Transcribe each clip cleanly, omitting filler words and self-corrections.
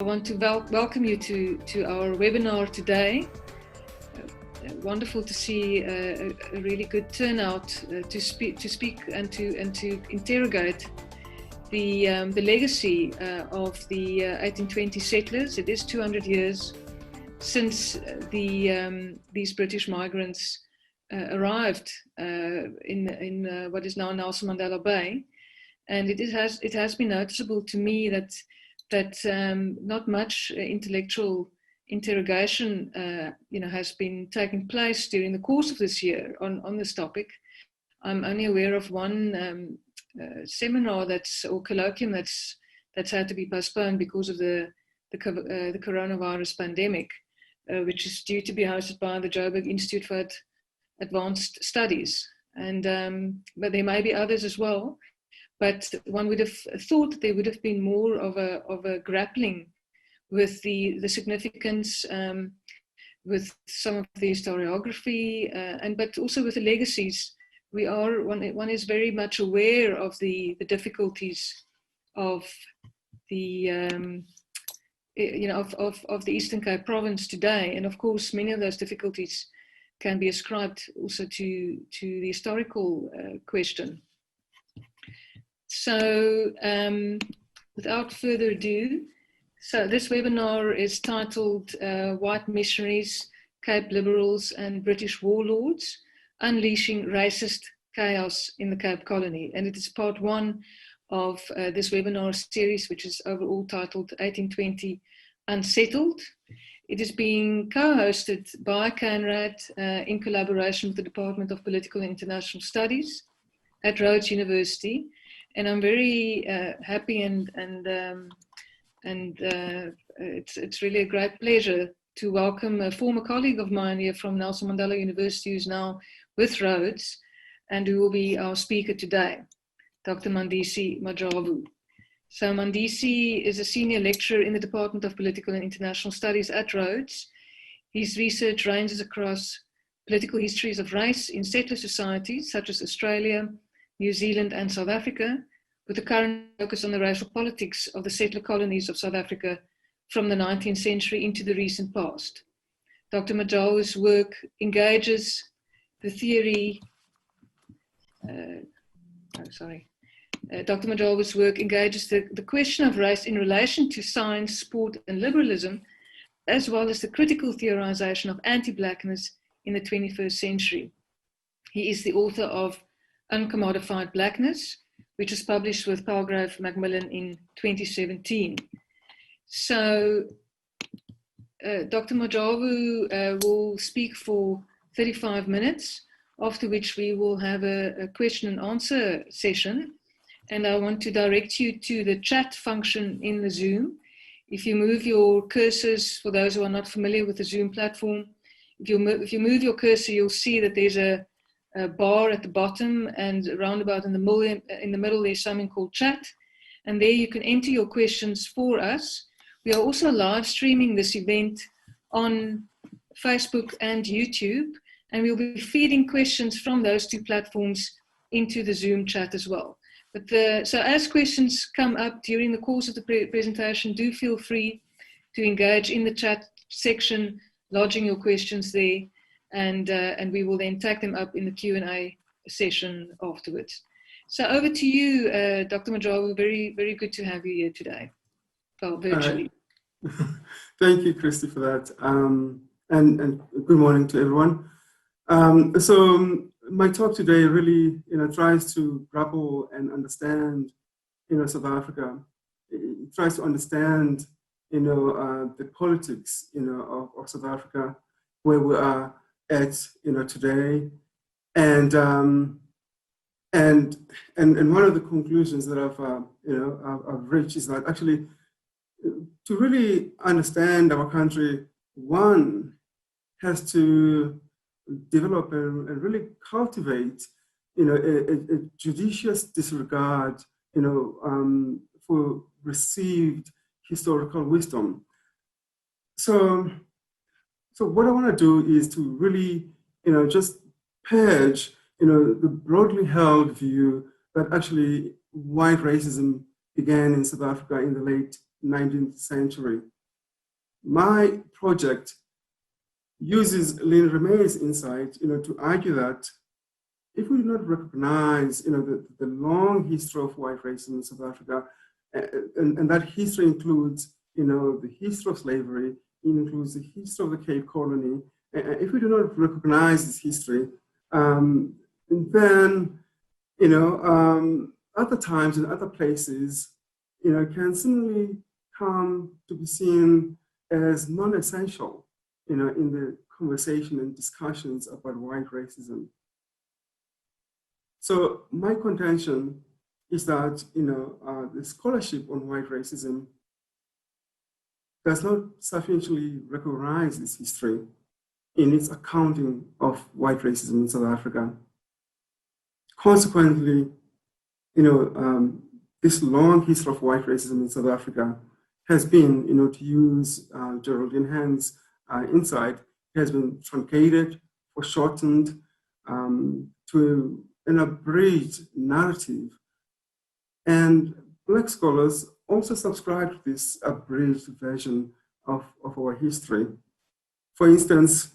I want to welcome you to our webinar today. Wonderful to see a really good turnout to speak and to interrogate the legacy of the 1820 settlers. It is 200 years since these British migrants arrived in what is now Nelson Mandela Bay, and it has been noticeable to me that not much intellectual interrogation has been taking place during the course of this year on this topic. I'm only aware of one seminar or colloquium that's had to be postponed because of the coronavirus pandemic, which is due to be hosted by the Joburg Institute for Advanced Studies, and but there may be others as well. But one would have thought that there would have been more of a grappling with the significance, with some of the historiography, but also with the legacies. One is very much aware of the difficulties of the of the Eastern Cape province today, and of course many of those difficulties can be ascribed also to the historical question. So without further ado, so this webinar is titled White Missionaries, Cape Liberals and British Warlords, Unleashing Racist Chaos in the Cape Colony. And it is part one of this webinar series, which is overall titled 1820 Unsettled. It is being co-hosted by CANRAD in collaboration with the Department of Political and International Studies at Rhodes University. And I'm very happy and it's really a great pleasure to welcome a former colleague of mine here from Nelson Mandela University, who's now with Rhodes and who will be our speaker today, Dr. Mandisi Majavu. So Mandisi is a senior lecturer in the Department of Political and International Studies at Rhodes. His research ranges across political histories of race in settler societies such as Australia, New Zealand and South Africa, with a current focus on the racial politics of the settler colonies of South Africa from the 19th century into the recent past. Dr. Majavu's work engages the theory, Dr. Majavu's work engages the question of race in relation to science, sport and liberalism, as well as the critical theorization of anti-blackness in the 21st century. He is the author of Uncommodified Blackness, which was published with Palgrave Macmillan in 2017. So Dr. Majavu will speak for 35 minutes, after which we will have a question and answer session. And I want to direct you to the chat function in the Zoom. If you move your cursors, for those who are not familiar with the Zoom platform, if you move your cursor, you'll see that there's a bar at the bottom, and roundabout in the middle there's something called chat, and there you can enter your questions for us. We are also live streaming this event on Facebook and YouTube, and we'll be feeding questions from those two platforms into the Zoom chat as well. But so as questions come up during the course of the presentation, do feel free to engage in the chat section, lodging your questions there. And we will then take them up in the Q&A session afterwards. So over to you, Dr. Majavu. Very, very good to have you here today, well, virtually. Thank you, Christy, for that. And good morning to everyone. So my talk today really, tries to grapple and understand, South Africa. It tries to understand, the politics, of South Africa, where we are at today, and one of the conclusions that I've reached is that actually to really understand our country, one has to develop and really cultivate a judicious disregard for received historical wisdom. So what I want to do is to really, just purge, the broadly held view that actually white racism began in South Africa in the late 19th century. My project uses Lynn Remey's insight, to argue that if we do not recognize, the long history of white racism in South Africa, and that history includes, the history of slavery, it includes the history of the Cape Colony. If we do not recognize this history, then, other times and other places, can similarly come to be seen as non-essential, in the conversation and discussions about white racism. So my contention is that, the scholarship on white racism does not sufficiently recognize this history in its accounting of white racism in South Africa. Consequently, this long history of white racism in South Africa has been, to use Geraldine Hand's insight, has been truncated, foreshortened to an abridged narrative. And Black scholars also subscribe to this abridged version of our history. For instance,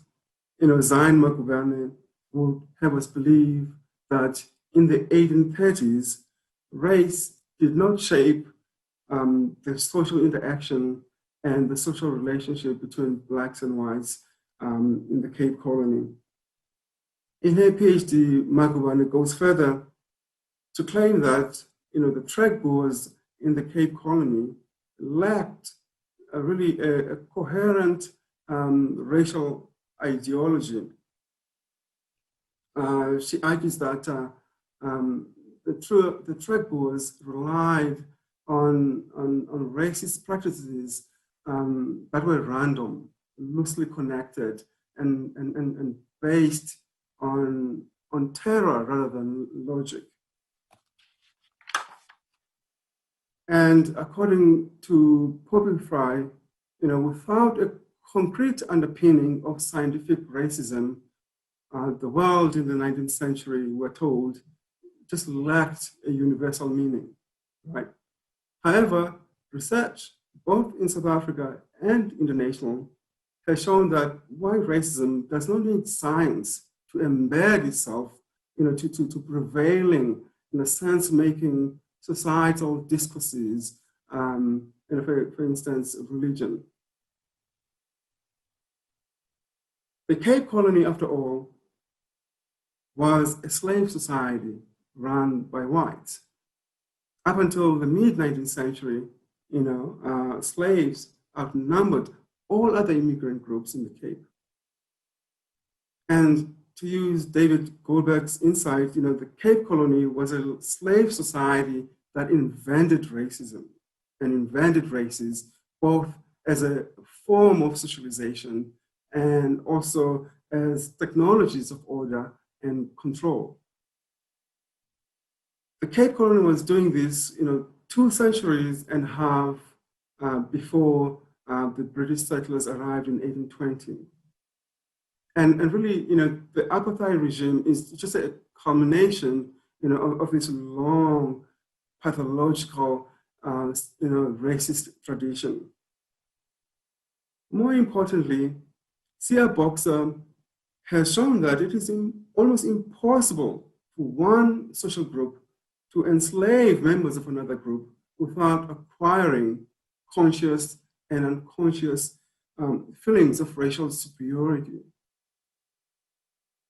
Zion Makubane would have us believe that in the 1830s, race did not shape the social interaction and the social relationship between Blacks and whites in the Cape Colony. In her PhD, Makubane goes further to claim that the track boers in the Cape Colony lacked a coherent racial ideology. She argues that the track boers relied on racist practices that were random, loosely connected, and based on terror rather than logic. And according to Poppy Fry, without a concrete underpinning of scientific racism, the world in the 19th century, we're told, just lacked a universal meaning, right? However, research, both in South Africa and international, has shown that white racism does not need science to embed itself, to prevailing, sense-making societal discourses, for instance, religion. The Cape Colony, after all, was a slave society run by whites. Up until the mid-19th century, slaves outnumbered all other immigrant groups in the Cape. And to use David Goldberg's insight, the Cape Colony was a slave society that invented racism and invented races, both as a form of socialization and also as technologies of order and control. The Cape Colony was doing this, 2 centuries and a half before the British settlers arrived in 1820. And really, the apartheid regime is just a culmination, of this long pathological, racist tradition. More importantly, Sia Boxer has shown that it is almost impossible for one social group to enslave members of another group without acquiring conscious and unconscious feelings of racial superiority.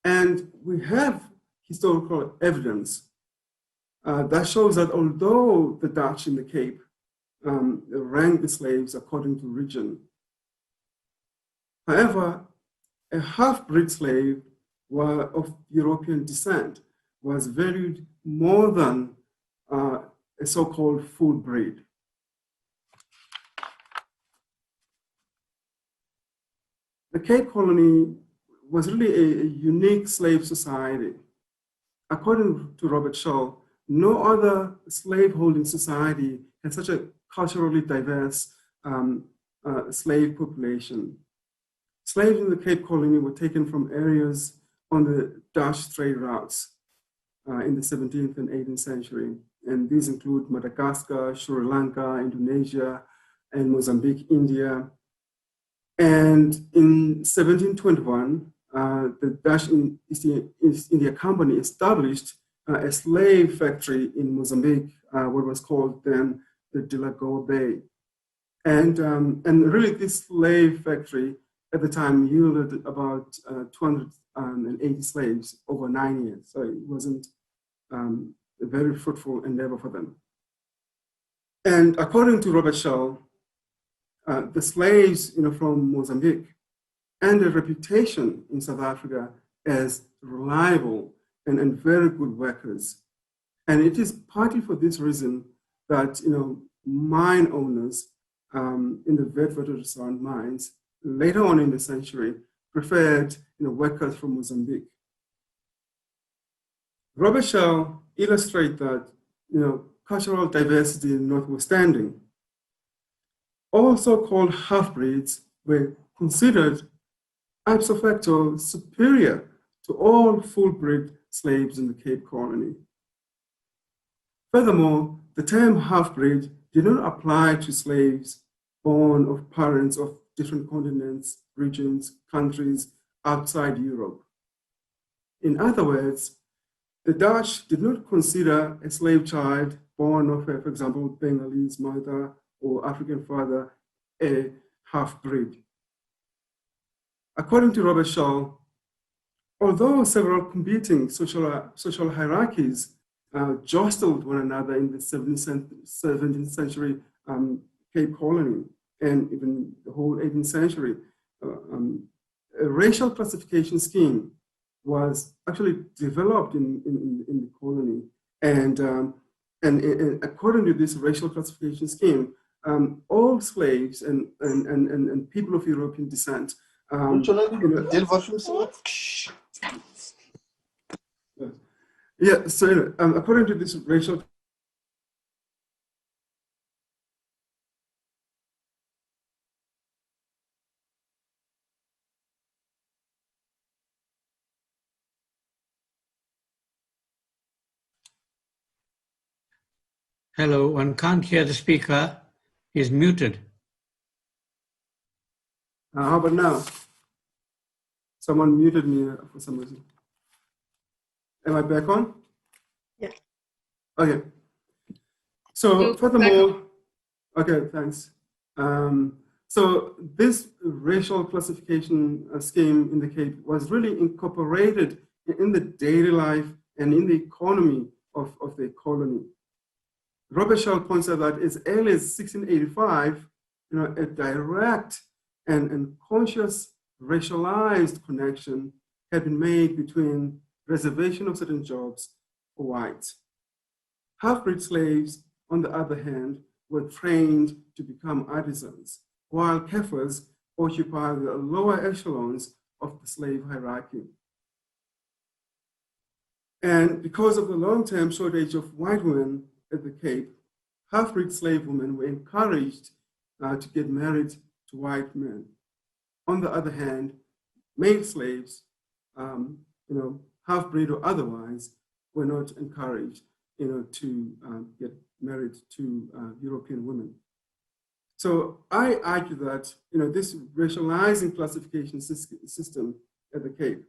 And we have historical evidence that shows that although the Dutch in the Cape ranked the slaves according to region, however, a half-breed slave of European descent was valued more than a so-called full breed. The Cape Colony was really a unique slave society. According to Robert Shaw, no other slave-holding society had such a culturally diverse slave population. Slaves in the Cape Colony were taken from areas on the Dutch trade routes in the 17th and 18th century. And these include Madagascar, Sri Lanka, Indonesia, and Mozambique, India. And in 1721, the Dutch East India Company established a slave factory in Mozambique, what was called then the Delagoa Bay. And really this slave factory at the time yielded about 280 slaves over 9 years. So it wasn't a very fruitful endeavor for them. And according to Robert Shaw, the slaves from Mozambique and their reputation in South Africa as reliable and very good workers. And it is partly for this reason that mine owners in the Witwatersrand mines later on in the century preferred workers from Mozambique. Robert Shaw illustrates that cultural diversity notwithstanding, all so-called half-breeds were considered ipso facto superior to all full-bred slaves in the Cape Colony. Furthermore, the term half-breed did not apply to slaves born of parents of different continents, regions, countries outside Europe. In other words, the Dutch did not consider a slave child born of, for example, Bengalese mother or African father a half-breed. According to Robert Shaw, although several competing social hierarchies jostled one another in the 17th century Cape Colony and even the whole 18th century, a racial classification scheme was actually developed in the colony. And according to this racial classification scheme, all slaves and people of European descent according to this racial Hello, one can't hear the speaker. He's muted. how about now? Someone muted me for some reason. Am I back on? Yeah. Okay. So furthermore, okay, thanks. So this racial classification scheme in the Cape was really incorporated in the daily life and in the economy of the colony. Robert Shaw points out that as early as 1685, a direct and conscious racialized connection had been made between reservation of certain jobs for whites. Half-breed slaves, on the other hand, were trained to become artisans, while Kaffirs occupied the lower echelons of the slave hierarchy. And because of the long-term shortage of white women at the Cape, half-breed slave women were encouraged to get married to white men. On the other hand, male slaves, half-breed or otherwise, were not encouraged, to get married to European women. So I argue that, this racializing classification system at the Cape,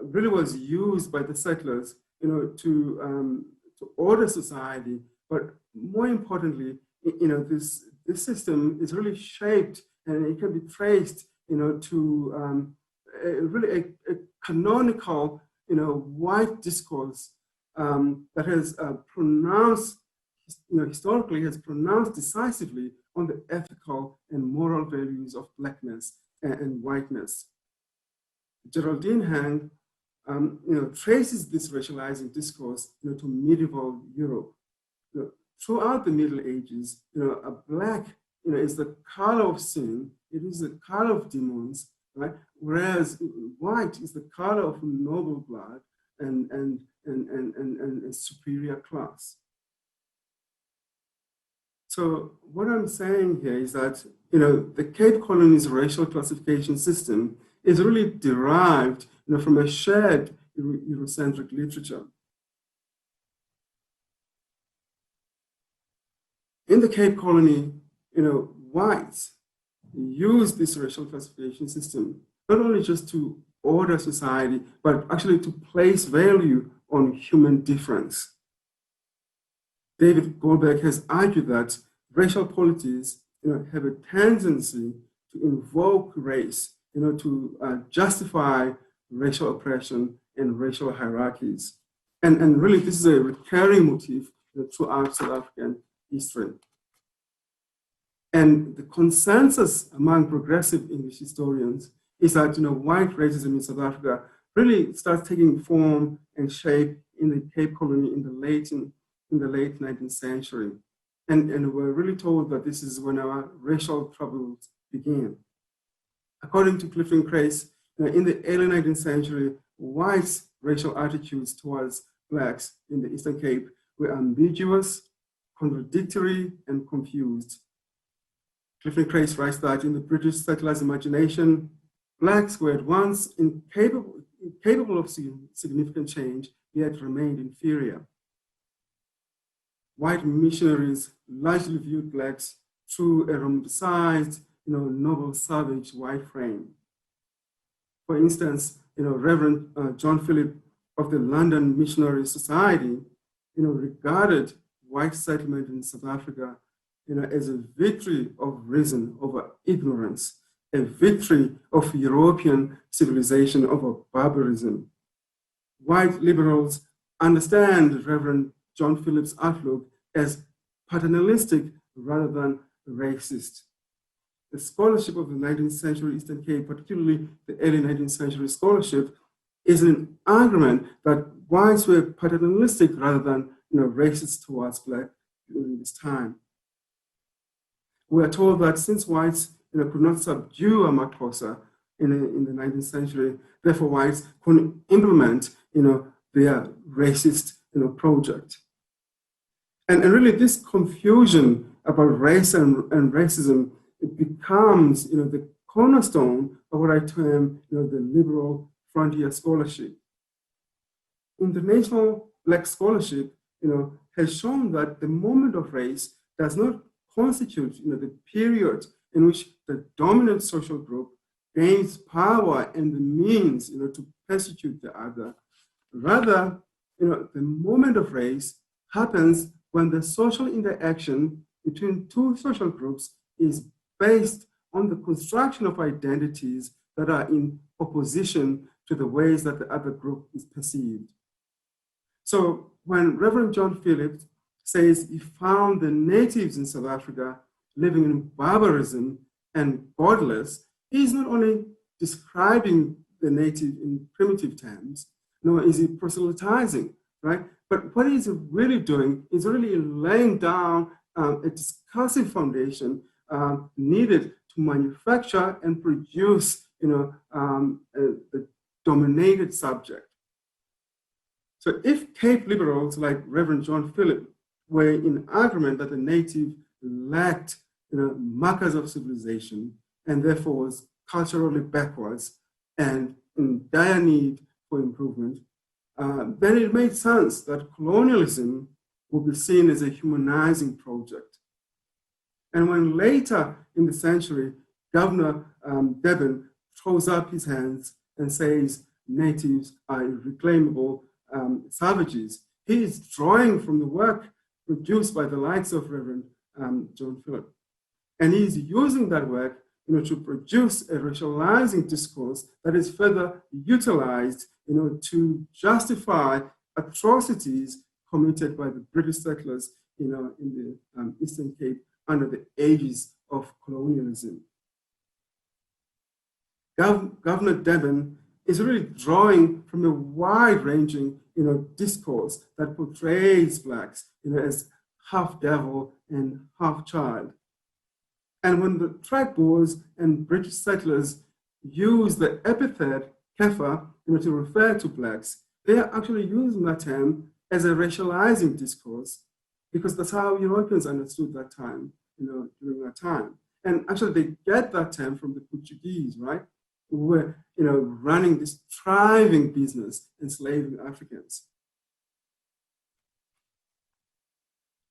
really was used by the settlers, to order society, but more importantly, this system is really shaped and it can be traced, to really a canonical, white discourse that has pronounced, historically has pronounced decisively on the ethical and moral values of blackness and whiteness. Geraldine Hang, traces this racializing discourse, to medieval Europe. Throughout the Middle Ages, a black, is the color of sin. It is the color of demons, right? Whereas white is the color of noble blood and superior class. So what I'm saying here is that, the Cape Colony's racial classification system is really derived, from a shared Eurocentric literature. in the Cape Colony, whites used this racial classification system not only just to order society, but actually to place value on human difference. David Goldberg has argued that racial polities have a tendency to invoke race, to justify racial oppression and racial hierarchies. And really, this is a recurring motif throughout South African history. And the consensus among progressive English historians is that white racism in South Africa really starts taking form and shape in the Cape Colony in the late 19th century. And we're really told that this is when our racial troubles began. According to Clifton Crace, in the early 19th century, whites' racial attitudes towards blacks in the Eastern Cape were ambiguous, contradictory, and confused. Clifton Crace writes that in the British settlers' imagination, blacks were at once incapable of significant change, yet remained inferior. White missionaries largely viewed blacks through a romanticized, noble, savage white frame. For instance, Reverend John Philip of the London Missionary Society, regarded white settlement in South Africa, as a victory of reason over ignorance, a victory of European civilization over barbarism. White liberals understand Reverend John Philip's outlook as paternalistic rather than racist. The scholarship of the 19th century Eastern Cape, particularly the early 19th century scholarship, is an argument that whites were paternalistic rather than racist towards black during this time. We are told that since whites could not subdue Amaxhosa in the 19th century, therefore whites couldn't implement their racist project. And really this confusion about race and racism, it becomes the cornerstone of what I term the liberal frontier scholarship. International Black scholarship has shown that the moment of race does not constitute the period in which the dominant social group gains power and the means to persecute the other. Rather, the moment of race happens when the social interaction between two social groups is based on the construction of identities that are in opposition to the ways that the other group is perceived. So when Reverend John Philip says he found the natives in South Africa living in barbarism and godless, he's not only describing the native in primitive terms, nor is he proselytizing, right? But what he's really doing is really laying down a discursive foundation needed to manufacture and produce, the dominated subject. So if Cape liberals like Reverend John Philip were in agreement that the native lacked markers of civilization and therefore was culturally backwards and in dire need for improvement, then it made sense that colonialism would be seen as a humanizing project. And when later in the century, Governor Deben throws up his hands and says natives are irreclaimable savages, he is drawing from the work produced by the likes of Reverend John Philip. And he's using that work to produce a racializing discourse that is further utilized to justify atrocities committed by the British settlers in the Eastern Cape under the aegis of colonialism. Governor Deben is really drawing from a wide-ranging discourse that portrays blacks as half devil and half child. And when the tribe Boers and British settlers use the epithet Kefa to refer to blacks, they are actually using that term as a racializing discourse because that's how Europeans understood that time, during that time. And actually they get that term from the Portuguese, right? Who were, running this thriving business enslaving Africans.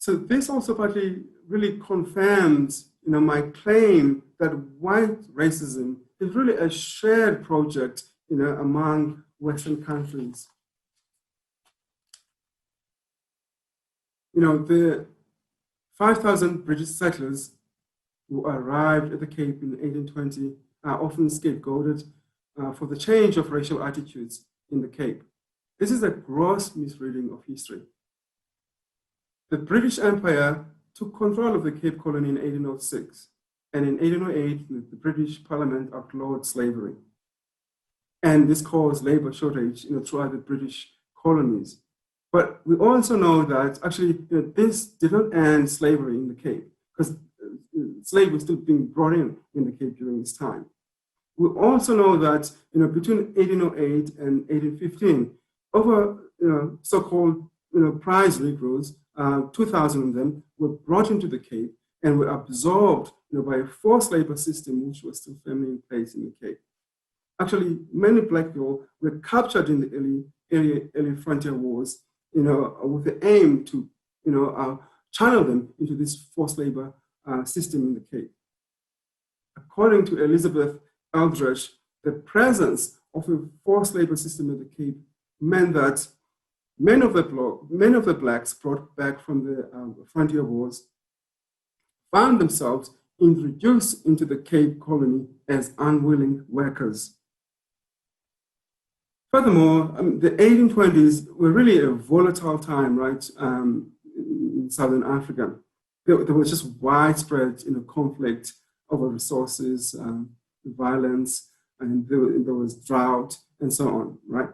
So this also partly really confirms, my claim that white racism is really a shared project, among Western countries. The 5,000 British settlers who arrived at the Cape in 1820 are often scapegoated for the change of racial attitudes in the Cape. This is a gross misreading of history. The British Empire took control of the Cape Colony in 1806, and in 1808, the British Parliament outlawed slavery. And this caused labor shortage throughout the British colonies. But we also know that actually this did not end slavery in the Cape, because slavery was still being brought in the Cape during this time. We also know that between 1808 and 1815, over so-called prize Negroes, 2,000 of them were brought into the Cape and were absorbed by a forced labor system which was still firmly in place in the Cape. Actually, many Black people were captured in the early frontier wars, with the aim to channel them into this forced labor system in the Cape. According to Elizabeth Aldrich, the presence of a forced labor system in the Cape meant that many of the Blacks brought back from the frontier wars found themselves introduced into the Cape Colony as unwilling workers. Furthermore, the 1820s were really a volatile time, right, in Southern Africa. There was just widespread conflict over resources, violence, and there was drought and so on, right?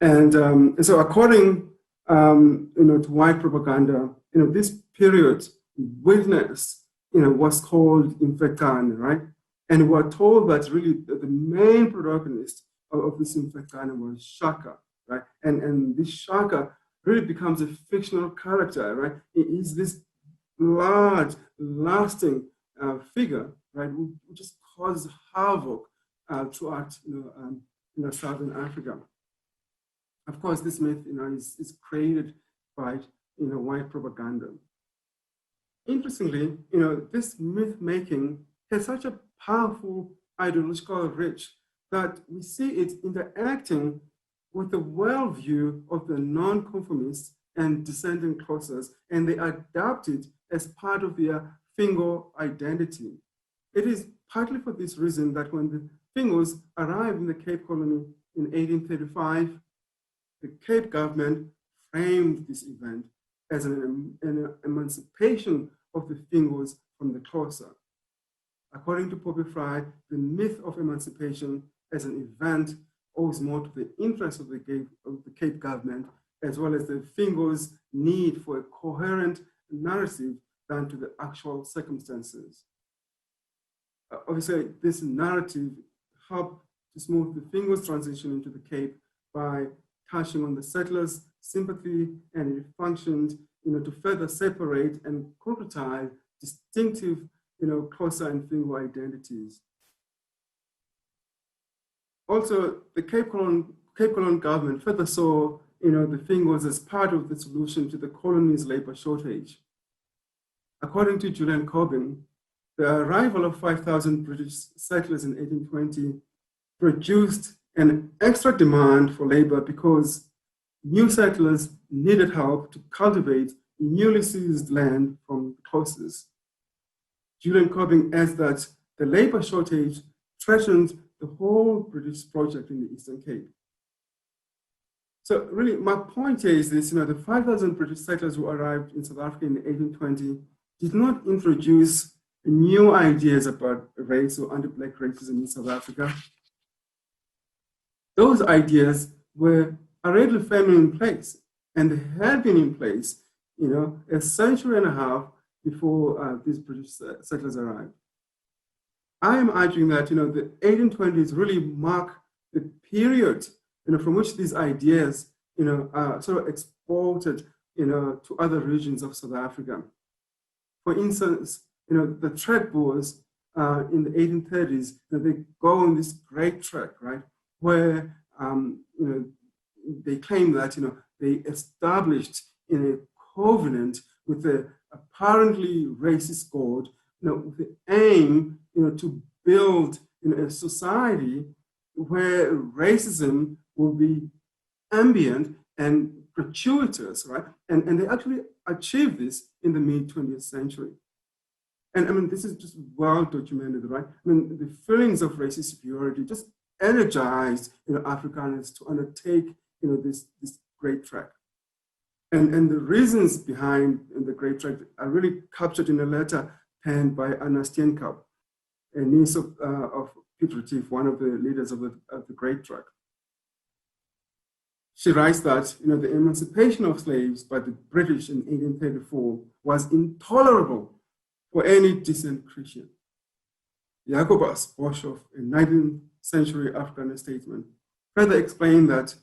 And so according to white propaganda, this period witnessed what's called Infekane, right? And we're told that really the main protagonist of this Infekane was Shaka, right? And this Shaka really becomes a fictional character, right? It is this large, lasting figure, right? Who just causes havoc throughout Southern Africa. Of course, this myth is created by white propaganda. Interestingly, this myth making has such a powerful ideological reach that we see it interacting with the worldview of the non-conformists and descendant Xhosas, and they adapt it as part of their Fingo identity. It is partly for this reason that when the Fingos arrived in the Cape Colony in 1835, the Cape government framed this event as an emancipation of the Fingos from the Xhosa. According to Poppy Fry, the myth of emancipation as an event owes more to the interest of the Cape government, as well as the Fingos' need for a coherent narrative than to the actual circumstances. Obviously, this narrative helped to smooth the Fingos' transition into the Cape by touching on the settlers' sympathy, and it functioned to further separate and concretize distinctive Xhosa and Fingo identities. Also, the Cape Colony government further saw the Fingos as part of the solution to the colony's labor shortage. According to Julian Corbyn, the arrival of 5,000 British settlers in 1820 produced an extra demand for labor because new settlers needed help to cultivate newly seized land from the Xhosas. Julian Corbyn adds that the labor shortage threatened the whole British project in the Eastern Cape. So really, my point here is this, the 5,000 British settlers who arrived in South Africa in 1820 did not introduce new ideas about race or anti-Black racism in South Africa. Those ideas were already firmly in place, and they had been in place, a century and a half before these British settlers arrived. I am arguing that, the 1820s really mark the period, from which these ideas, are sort of exported, to other regions of South Africa. For instance, the trade boers in the 1830s, they go on this great trek, right, where, they claim that, they established in a covenant with the apparently racist God, with the aim, to build a society where racism will be ambient and gratuitous, right? And they actually achieved this in the mid-20th century. And I mean, this is just well documented, right? I mean, the feelings of racist superiority just energized, Afrikaners to undertake, this great trek. And the reasons behind the great trek are really captured in a letter penned by Anna Steenkamp, a niece of Piet Retief, one of the leaders of the great trek. She writes that the emancipation of slaves by the British in 1834 was intolerable for any decent Christian. Jacobus Boshoff, a 19th century Afrikaner statesman, further explained that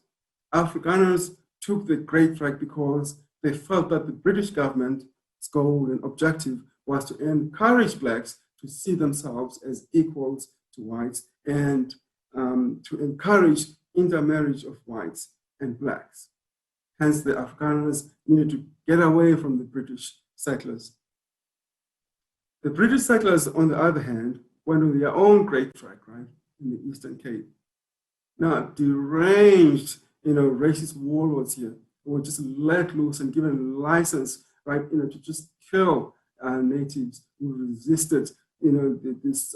Afrikaners took the great trek because they felt that the British government's goal and objective was to encourage blacks to see themselves as equals to whites and to encourage intermarriage of whites and blacks. Hence, the Afrikaners needed to get away from the British settlers. The British settlers, on the other hand, went on their own great trek, right, in the Eastern Cape. Now, deranged, racist warlords here were just let loose and given license, right, to just kill natives who resisted, this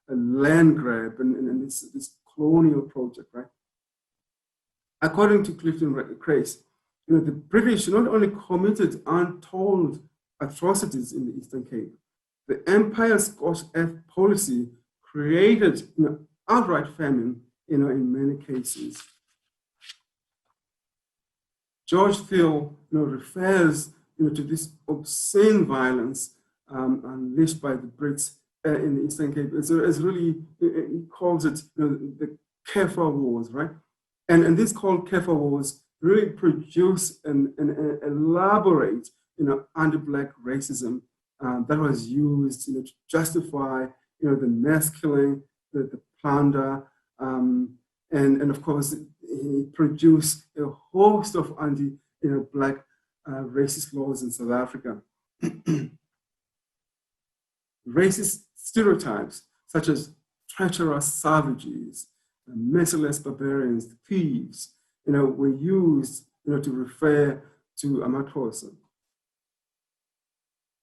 land grab and this colonial project, right? According to Clifton Crace, the British not only committed untold atrocities in the Eastern Cape, the Empire's scorched earth policy created outright famine, in many cases. George Thiel, refers, to this obscene violence unleashed by the Brits in the Eastern Cape. It's really, he calls it, the Kefir Wars, right? And these called Kefir Wars really produce an elaborate, anti-black racism that was used, to justify, the mass killing, the plunder, and of course, it produced a host of anti-black racist laws in South Africa. Racist stereotypes such as treacherous savages, merciless barbarians, thieves, were used, to refer to amaXhosa.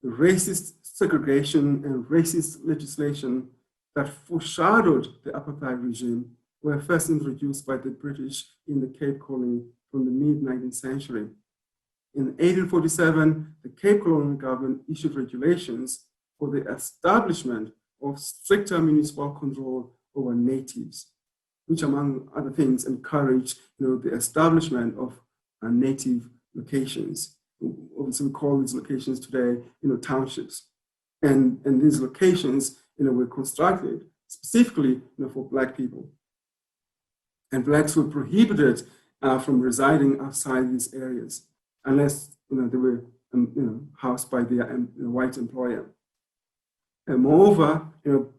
The racist segregation and racist legislation that foreshadowed the apartheid regime were first introduced by the British in the Cape Colony from the mid-19th century. In 1847, the Cape Colonial government issued regulations for the establishment of stricter municipal control over natives, which among other things encouraged the establishment of native locations. Obviously, we call these locations today townships. And these locations were constructed specifically for Black people. And Blacks were prohibited from residing outside these areas unless they were housed by their white employer. And moreover,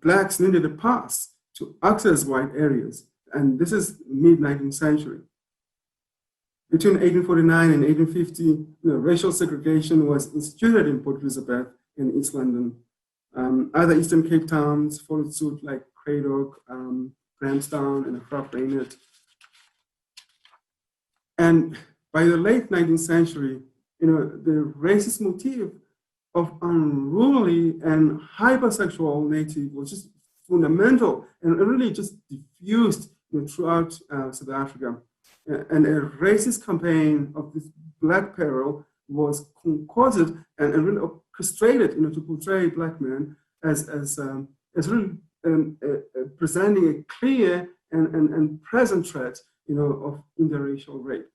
Blacks needed a pass to access white areas, and this is mid-19th century. Between 1849 and 1850, racial segregation was instituted in Port Elizabeth in East London. Other Eastern Cape towns followed suit, like Cradock, Grahamstown, and Graaf-Reinet. And by the late 19th century, the racist motif of unruly and hypersexual native was just fundamental and really just diffused throughout South Africa. And a racist campaign of this Black peril was concocted and really orchestrated to portray Black men as really presenting a clear and present threat of interracial rape.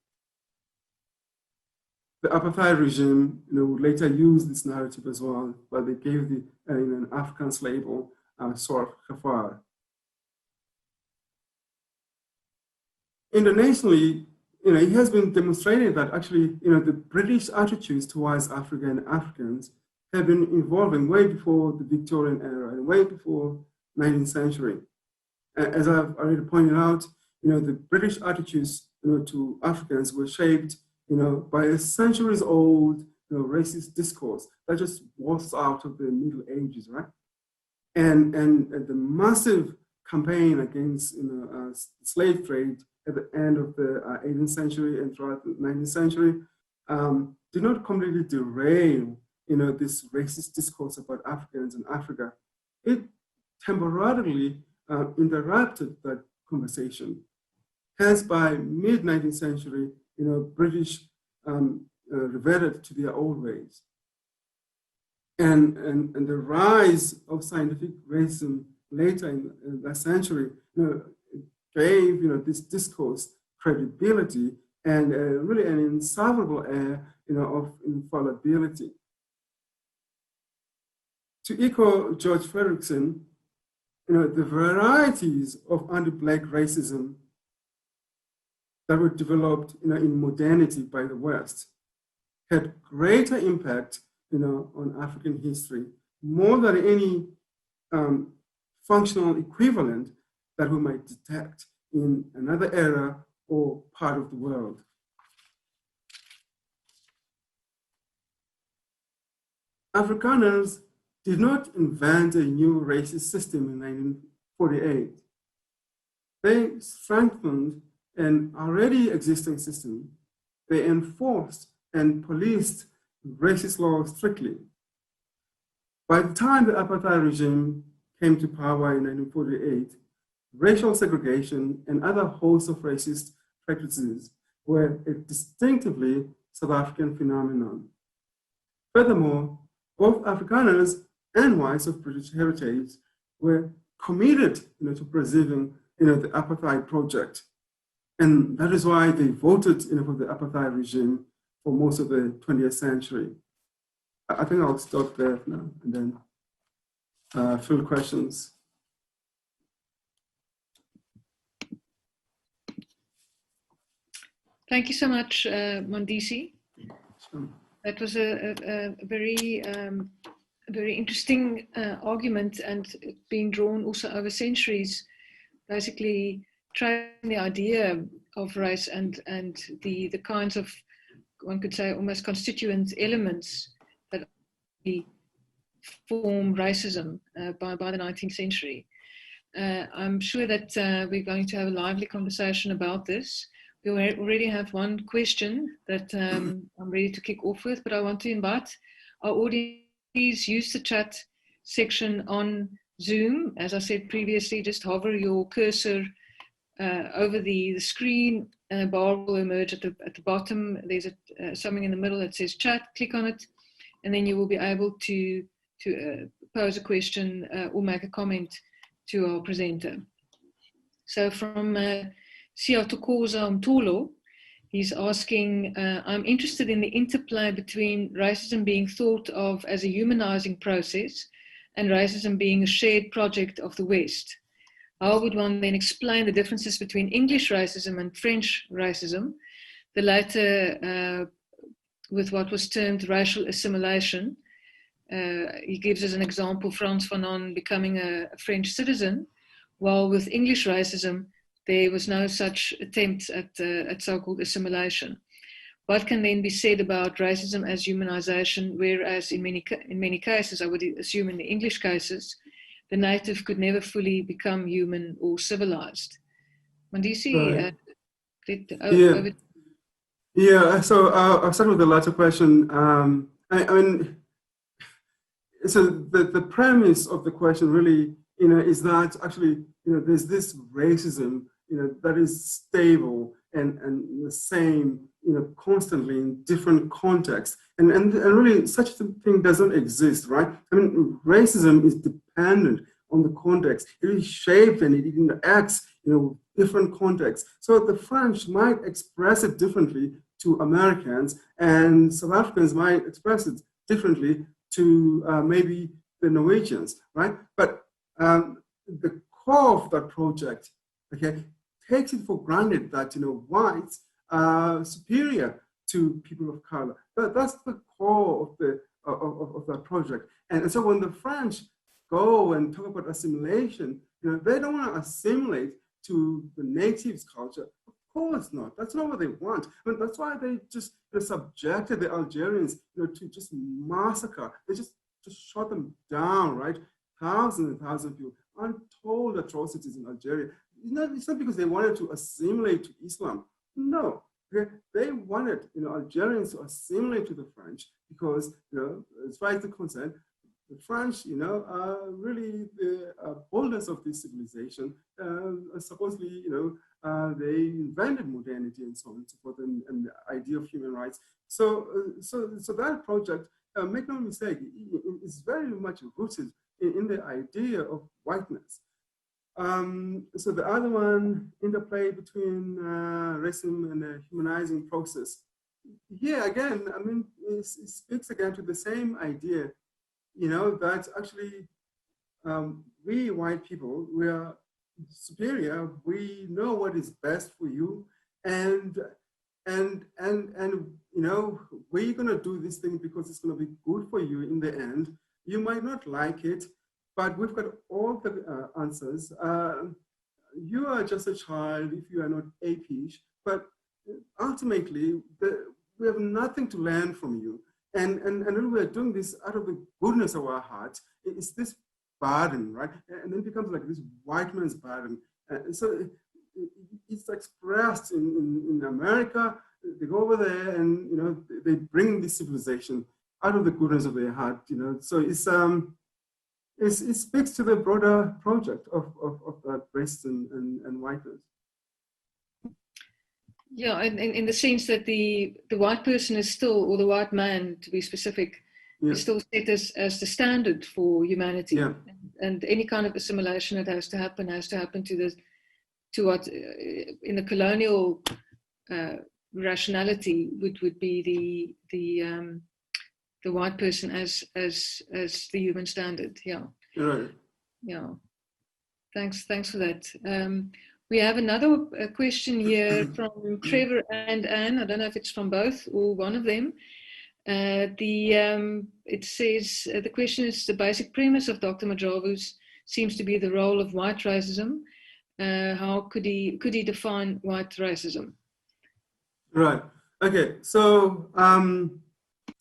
The apartheid regime would later use this narrative as well, but they gave the an Afrikaans label, Swart Gevaar. Internationally, it has been demonstrated that actually, the British attitudes towards Africa and Africans have been evolving way before the Victorian era and way before 19th century. As I've already pointed out, the British attitudes to Africans were shaped by a centuries-old racist discourse that just was out of the Middle Ages, right? And the massive campaign against slave trade at the end of the 18th century and throughout the 19th century did not completely derail this racist discourse about Africans and Africa. It temporarily interrupted that conversation. Hence, by mid-19th century, British reverted to their old ways. And the rise of scientific racism later in that century gave this discourse credibility and really an insufferable air of infallibility. To echo George Fredrickson, the varieties of anti-Black racism that were developed in modernity by the West had greater impact on African history, more than any functional equivalent that we might detect in another era or part of the world. Afrikaners did not invent a new racist system in 1948. They strengthened an already existing system. They enforced and policed racist laws strictly. By the time the apartheid regime came to power in 1948, racial segregation and other hosts of racist practices were a distinctively South African phenomenon. Furthermore, both Afrikaners and whites of British heritage were committed to preserving the apartheid project. And that is why they voted for the apartheid regime for most of the 20th century. I think I'll stop there now and then field questions. Thank you so much, Mondisi. Sure. That was a very interesting argument, and being drawn also over centuries, basically tracing the idea of race and the kinds of, one could say, almost constituent elements that form racism by the 19th century. I'm sure that we're going to have a lively conversation about this. We already have one question that I'm ready to kick off with, but I want to invite our audience, please use the chat section on Zoom. As I said previously, just hover your cursor over the screen, and a bar will emerge at the bottom. There's something in the middle that says chat. Click on it, and then you will be able to pose a question or make a comment to our presenter. So from Siatokoza Mtolo, he's asking, I'm interested in the interplay between racism being thought of as a humanizing process and racism being a shared project of the West. How would one then explain the differences between English racism and French racism, the latter with what was termed racial assimilation? He gives us an example, Frans Fanon becoming a French citizen, while with English racism, there was no such attempt at so-called assimilation. What can then be said about racism as humanization, whereas in many cases, I would assume in the English cases, the native could never fully become human or civilized? Mondisi, Yeah, so I'll start with the latter question. I mean, so the premise of the question really, is that actually, there's this racism, that is stable and the same, constantly in different contexts. And really such a thing doesn't exist, right? I mean, racism is dependent on the context. It is shaped and it interacts, different contexts. So the French might express it differently to Americans, and South Africans might express it differently to maybe the Norwegians, right? But the core of that project, okay, takes it for granted that whites are superior to people of color. That's the core of that project. And so when the French go and talk about assimilation, they don't want to assimilate to the natives' culture. Of course not. That's not what they want. I mean, that's why they just subjected the Algerians, to just massacre. They just shot them down, right? Thousands and thousands of people, untold atrocities in Algeria. It's not because they wanted to assimilate to Islam. No, okay? They wanted, Algerians to assimilate to the French because, as far as they're concerned, the French, are really the boldness of this civilization. Supposedly, they invented modernity and so on and so forth, and the idea of human rights. So that project, make no mistake, is very much rooted in the idea of whiteness. So the other one, interplay between racism and the humanizing process. Here again, I mean, it speaks again to the same idea, that actually we white people, we are superior. We know what is best for you, and we're gonna do this thing because it's gonna be good for you in the end. You might not like it, but we've got all the answers. You are just a child if you are not apish, but ultimately we have nothing to learn from you. And when we are doing this out of the goodness of our hearts, it's this burden, right? And then it becomes like this white man's burden. So it's expressed in America. They go over there and, they bring this civilization out of the goodness of their heart, So it speaks to the broader project of race and whiteness. Yeah, in the sense that the white person is still, or the white man to be specific, is still set as the standard for humanity. Yeah. And any kind of assimilation that has to happen to what in the colonial rationality would be the white person as the human standard. Yeah. Right. Yeah. Thanks for that. We have another question here from Trevor and Anne. I don't know if it's from both or one of them. It says, the question is, the basic premise of Dr. Majavu's seems to be the role of white racism. How could he define white racism? Right. Okay. So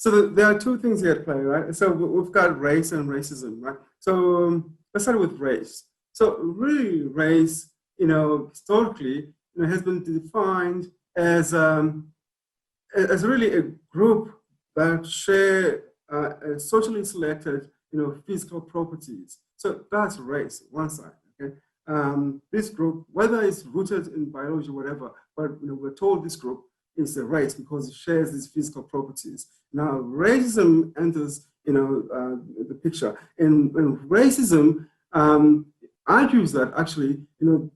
there are two things here at play, right? So we've got race and racism, right? So let's start with race. So really, race, historically, has been defined as really a group that share socially selected, physical properties. So that's race, one side. Okay. This group, whether it's rooted in biology or whatever, but we're told this group is a race because it shares these physical properties. Now, racism enters, the picture, and racism argues that actually,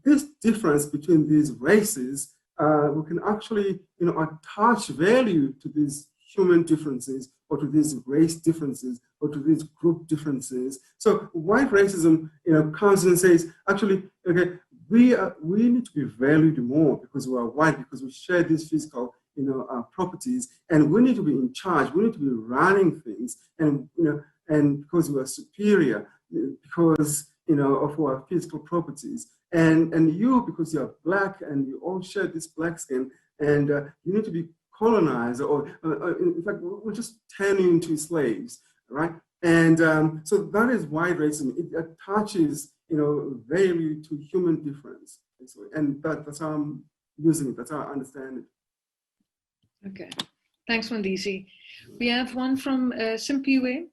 this difference between these races, we can actually, attach value to these human differences, or to these race differences, or to these group differences. So white racism, comes and says, actually, okay, we need to be valued more because we are white, because we share these physical, properties, and we need to be in charge. We need to be running things, and and because we are superior, because of our physical properties, and you, because you are black and you all share this black skin, and you need to be colonized, or in fact, we're just turning into slaves, right? And so that is why racism, it attaches, value to human difference, and that's how I'm using it. That's how I understand it. Okay, thanks, Mandisi. We have one from Simpiwe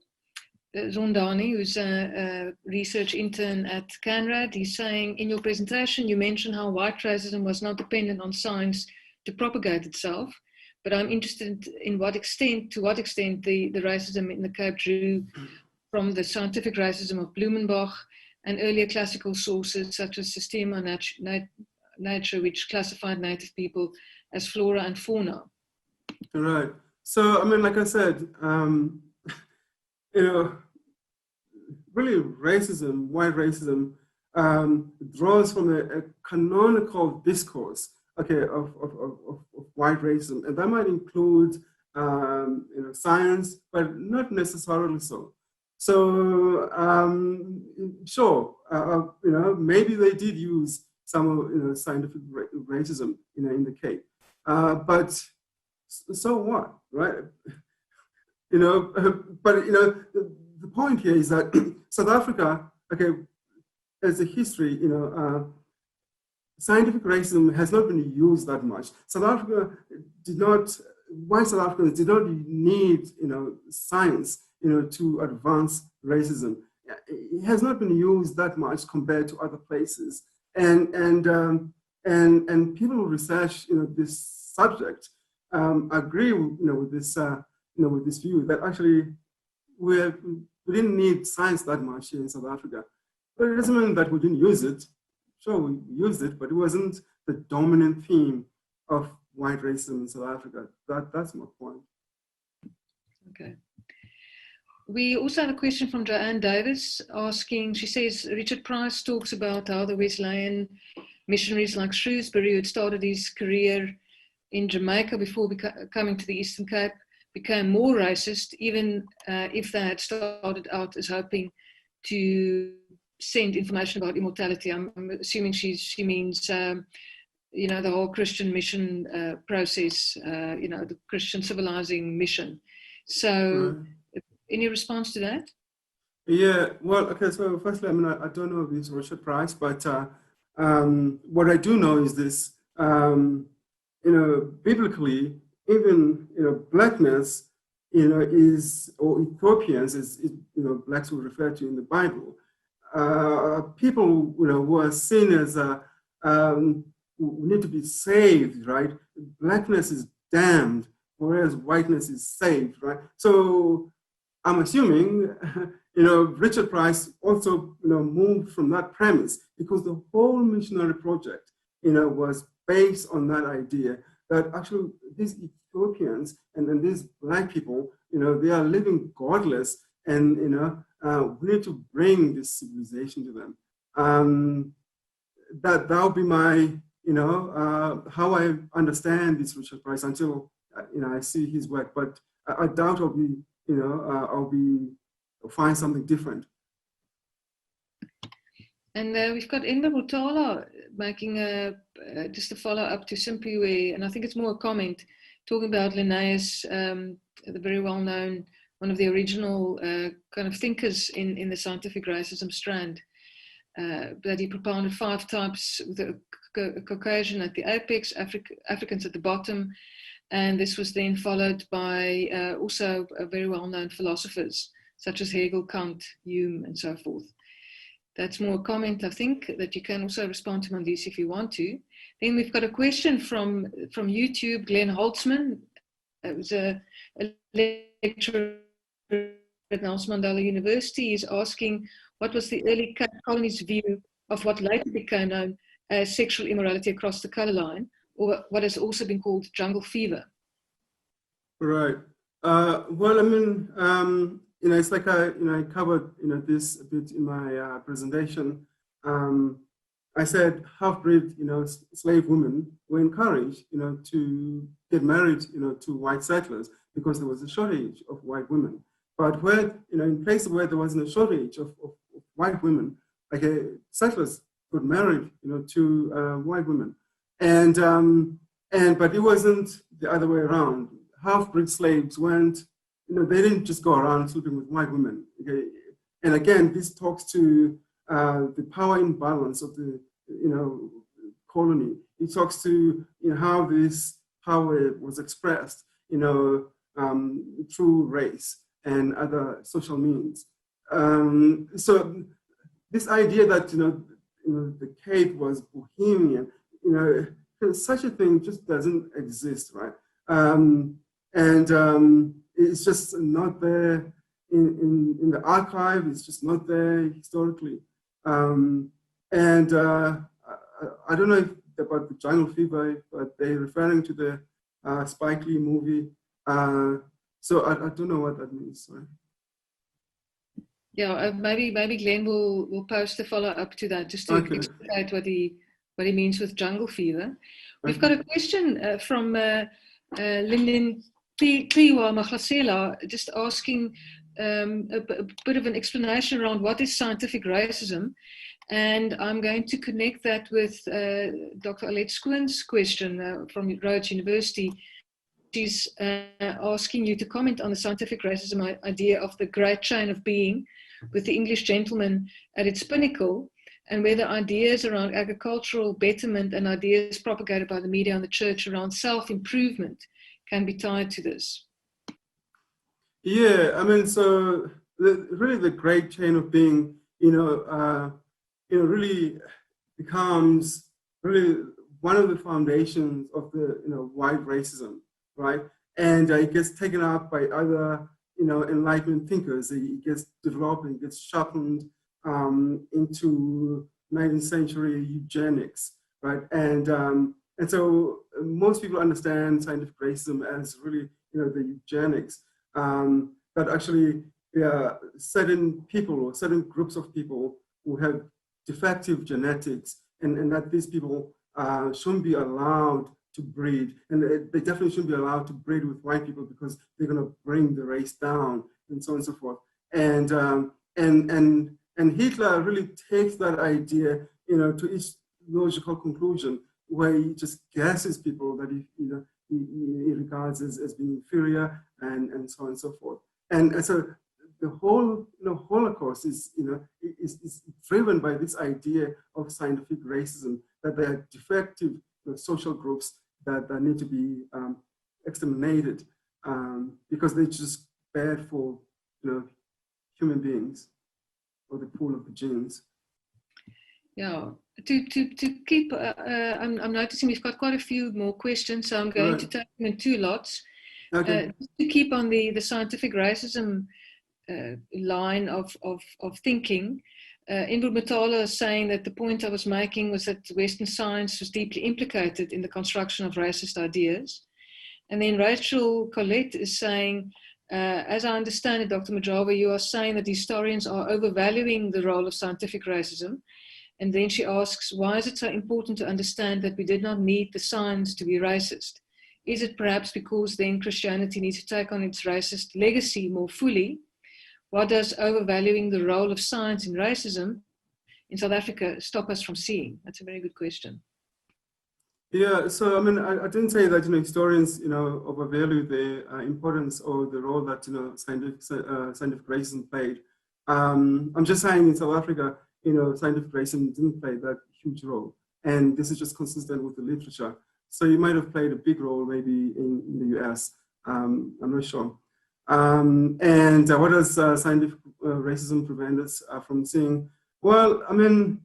Zondani, who's a research intern at CANRAD. He's saying, in your presentation, you mentioned how white racism was not dependent on science to propagate itself, but I'm interested in to what extent the racism in the Cape drew from the scientific racism of Blumenbach and earlier classical sources such as Systema Nature, which classified native people as flora and fauna. Right. So, I mean, like I said, really racism, white racism, draws from a canonical discourse, okay, of white racism, and that might include, science, but not necessarily so. So, sure, maybe they did use some scientific racism in the Cape. But so what, right? But the point here is that South Africa, okay, as a history, scientific racism has not been used that much. White South Africans did not need, science, to advance racism. It has not been used that much compared to other places. And people who research, this subject agree, with this, with this view that actually we didn't need science that much here in South Africa. But it doesn't mean that we didn't use it. Sure, we used it, but it wasn't the dominant theme of white racism in South Africa. That's my point. Okay. We also have a question from Joanne Davis asking, she says, Richard Price talks about how the Wesleyan missionaries like Shrewsbury, who had started his career in Jamaica before coming to the Eastern Cape, became more racist, even if they had started out as hoping to send information about immortality. I'm assuming she means, the whole Christian mission process, the Christian civilizing mission. So, any response to that? Yeah, well, okay, so firstly, I don't know this Richard Price, but what I do know is this, biblically, even, blackness, is, or Ethiopians, is blacks were referred to in the Bible. People, who are seen as, who need to be saved, right? Blackness is damned, whereas whiteness is saved, right? So I'm assuming, Richard Price also, moved from that premise because the whole missionary project, was based on that idea that actually these Ethiopians and these black people, they are living godless, and we need to bring this civilization to them. That'll be my, how I understand this Richard Price until I see his work. But I doubt I'll be, I'll find something different. And we've got Enver Mutala making just a follow up to Simpiwe, and I think it's more a comment, talking about Linnaeus, the very well known, one of the original kind of thinkers in the scientific racism strand, that he propounded 5 types, with a Caucasian at the apex, Africans at the bottom, and this was then followed by also very well known philosophers such as Hegel, Kant, Hume, and so forth. That's more a comment, I think, that you can also respond to, Mandisi, if you want to. Then we've got a question from YouTube, Glenn Holtzman. It was a lecturer at Nelson Mandela University. He's asking, what was the early Cape colonies' view of what later became known as sexual immorality across the colour line, or what has also been called jungle fever? Right. Well, it's like I covered, this a bit in my presentation. I said half-breed, slave women were encouraged, to get married, to white settlers because there was a shortage of white women. But where, in places where there wasn't a shortage of white women, like settlers got married, to white women, but it wasn't the other way around. Half-breed slaves weren't, they didn't just go around sleeping with white women. Okay? And again, this talks to the power imbalance of the, colony. It talks to how this power was expressed, through race and other social means. So this idea that the Cape was Bohemian, such a thing just doesn't exist, right? It's just not there in the archive. It's just not there historically. I don't know about the jungle fever, but they're referring to the Spike Lee movie. So I don't know what that means. Sorry. Yeah, maybe Glenn will post a follow up to that just to explain what he means with jungle fever. We've got a question from Lyndon Kliwa Maglasela, just asking a bit of an explanation around what is scientific racism, And I'm going to connect that with Dr. Alette Skoon's question from Rhodes University. She's asking you to comment on the scientific racism idea of the great chain of being, with the English gentleman at its pinnacle, and whether ideas around agricultural betterment and ideas propagated by the media and the church around self-improvement can be tied to this. Yeah, I mean, so really the great chain of being, really becomes really one of the foundations of the, white racism, right? And it gets taken up by other, Enlightenment thinkers. It gets developed and gets sharpened into 19th century eugenics, right? And so most people understand scientific racism as really, the eugenics. But actually, there are certain people or certain groups of people who have defective genetics, and that these people shouldn't be allowed to breed, and they definitely shouldn't be allowed to breed with white people because they're going to bring the race down, and so on and so forth. And Hitler really takes that idea, to its logical conclusion, where he just gasses people that he regards as being inferior, and so on and so forth. And so the whole Holocaust is driven by this idea of scientific racism, that there are defective social groups that need to be exterminated because they're just bad for human beings or the pool of the genes. Yeah, to keep, I'm noticing we've got quite a few more questions, so I'm going to take them in two lots. Okay. To keep on the scientific racism line of thinking, Ingrid Matala is saying that the point I was making was that Western science was deeply implicated in the construction of racist ideas. And then Rachel Collette is saying, as I understand it, Dr. Majava, you are saying that historians are overvaluing the role of scientific racism. And then she asks, why is it so important to understand that we did not need the science to be racist? Is it perhaps because then Christianity needs to take on its racist legacy more fully? What does overvaluing the role of science in racism in South Africa stop us from seeing? That's a very good question. Yeah, so I mean, I didn't say that historians overvalue the importance or the role that scientific racism played. I'm just saying in South Africa, scientific racism didn't play that huge role, and this is just consistent with the literature. So you might have played a big role maybe in the US. I'm not sure. And what does scientific racism prevent us from seeing? Well, I mean,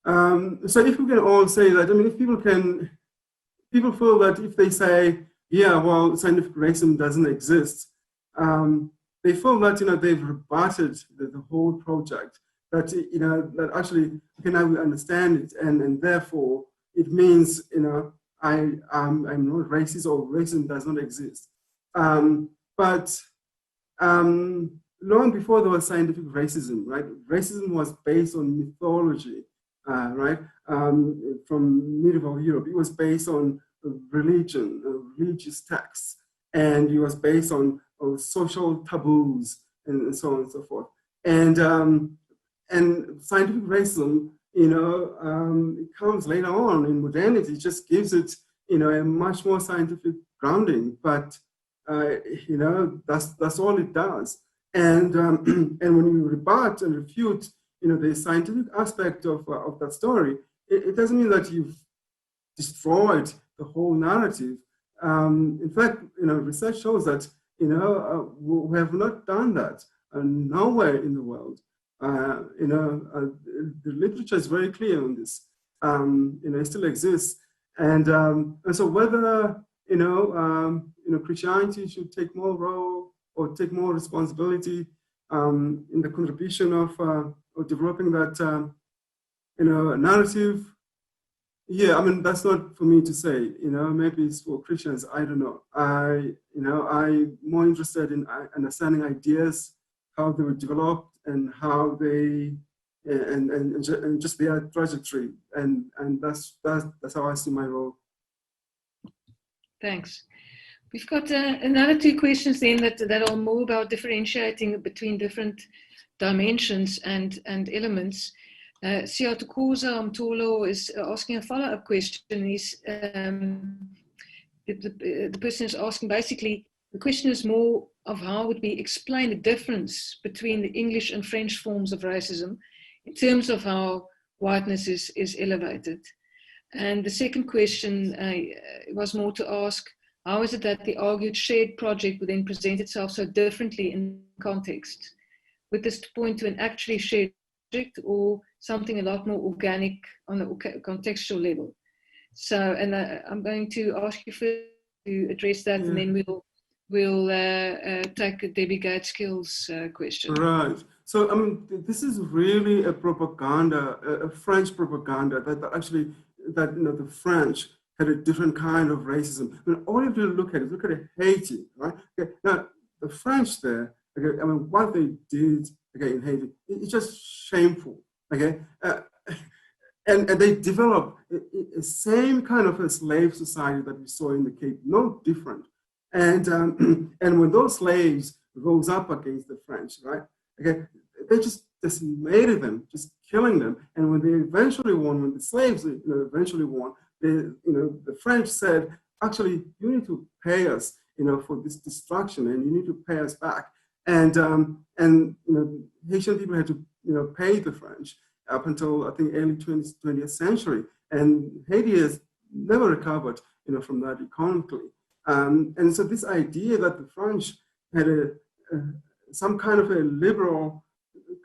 so if we can all say that, I mean, if people feel that if they say, yeah, well, scientific racism doesn't exist, they feel that, they've rebutted the whole project, that, that actually, okay, now we understand it, and therefore it means, I'm not racist, or racism does not exist. But long before there was scientific racism, right? Racism was based on mythology, right? From medieval Europe, it was based on religion, religious texts, and it was based on social taboos, and so on and so forth. And scientific racism, it comes later on in modernity. It just gives it, a much more scientific grounding. But that's all it does. And when you rebut and refute, the scientific aspect of that story, it doesn't mean that you've destroyed the whole narrative. In fact, research shows that we have not done that nowhere in the world. The literature is very clear on this. It still exists, and so whether Christianity should take more role or take more responsibility in the contribution of developing that narrative. Yeah, I mean, that's not for me to say. Maybe it's for Christians. I don't know. I'm more interested in understanding ideas, how they were developed, and how they and just their trajectory, and that's how I see my role. Thanks. We've got another two questions then that are more about differentiating between different dimensions and elements. Siatukoza Mtolo is asking a follow-up question. The person is asking, basically, the question is more of how would we explain the difference between the English and French forms of racism in terms of how whiteness is elevated. And the second question was more to ask, how is it that the argued shared project would then present itself so differently in context? Would this point to an actually shared project or something a lot more organic on a contextual level? So, and I'm going to ask you first to address that, and then we'll take Debbie Gateskill's question. Right. So, I mean, this is really a propaganda, a French propaganda that actually, the French had a different kind of racism. I mean, all you have to look at Haiti, right? Okay. Now, the French there, okay, I mean, what they did, okay, in Haiti, it's just shameful, okay? And they developed a same kind of a slave society that we saw in the Cape, no different. And when those slaves rose up against the French, right? Okay, they just decimated them, just killing them. And when they eventually won, when the slaves eventually won, the French said, actually, you need to pay us, for this destruction, and you need to pay us back. And Haitian people had to pay the French up until, I think, early 20th century. And Haiti has never recovered, from that economically. And so this idea that the French had some kind of a liberal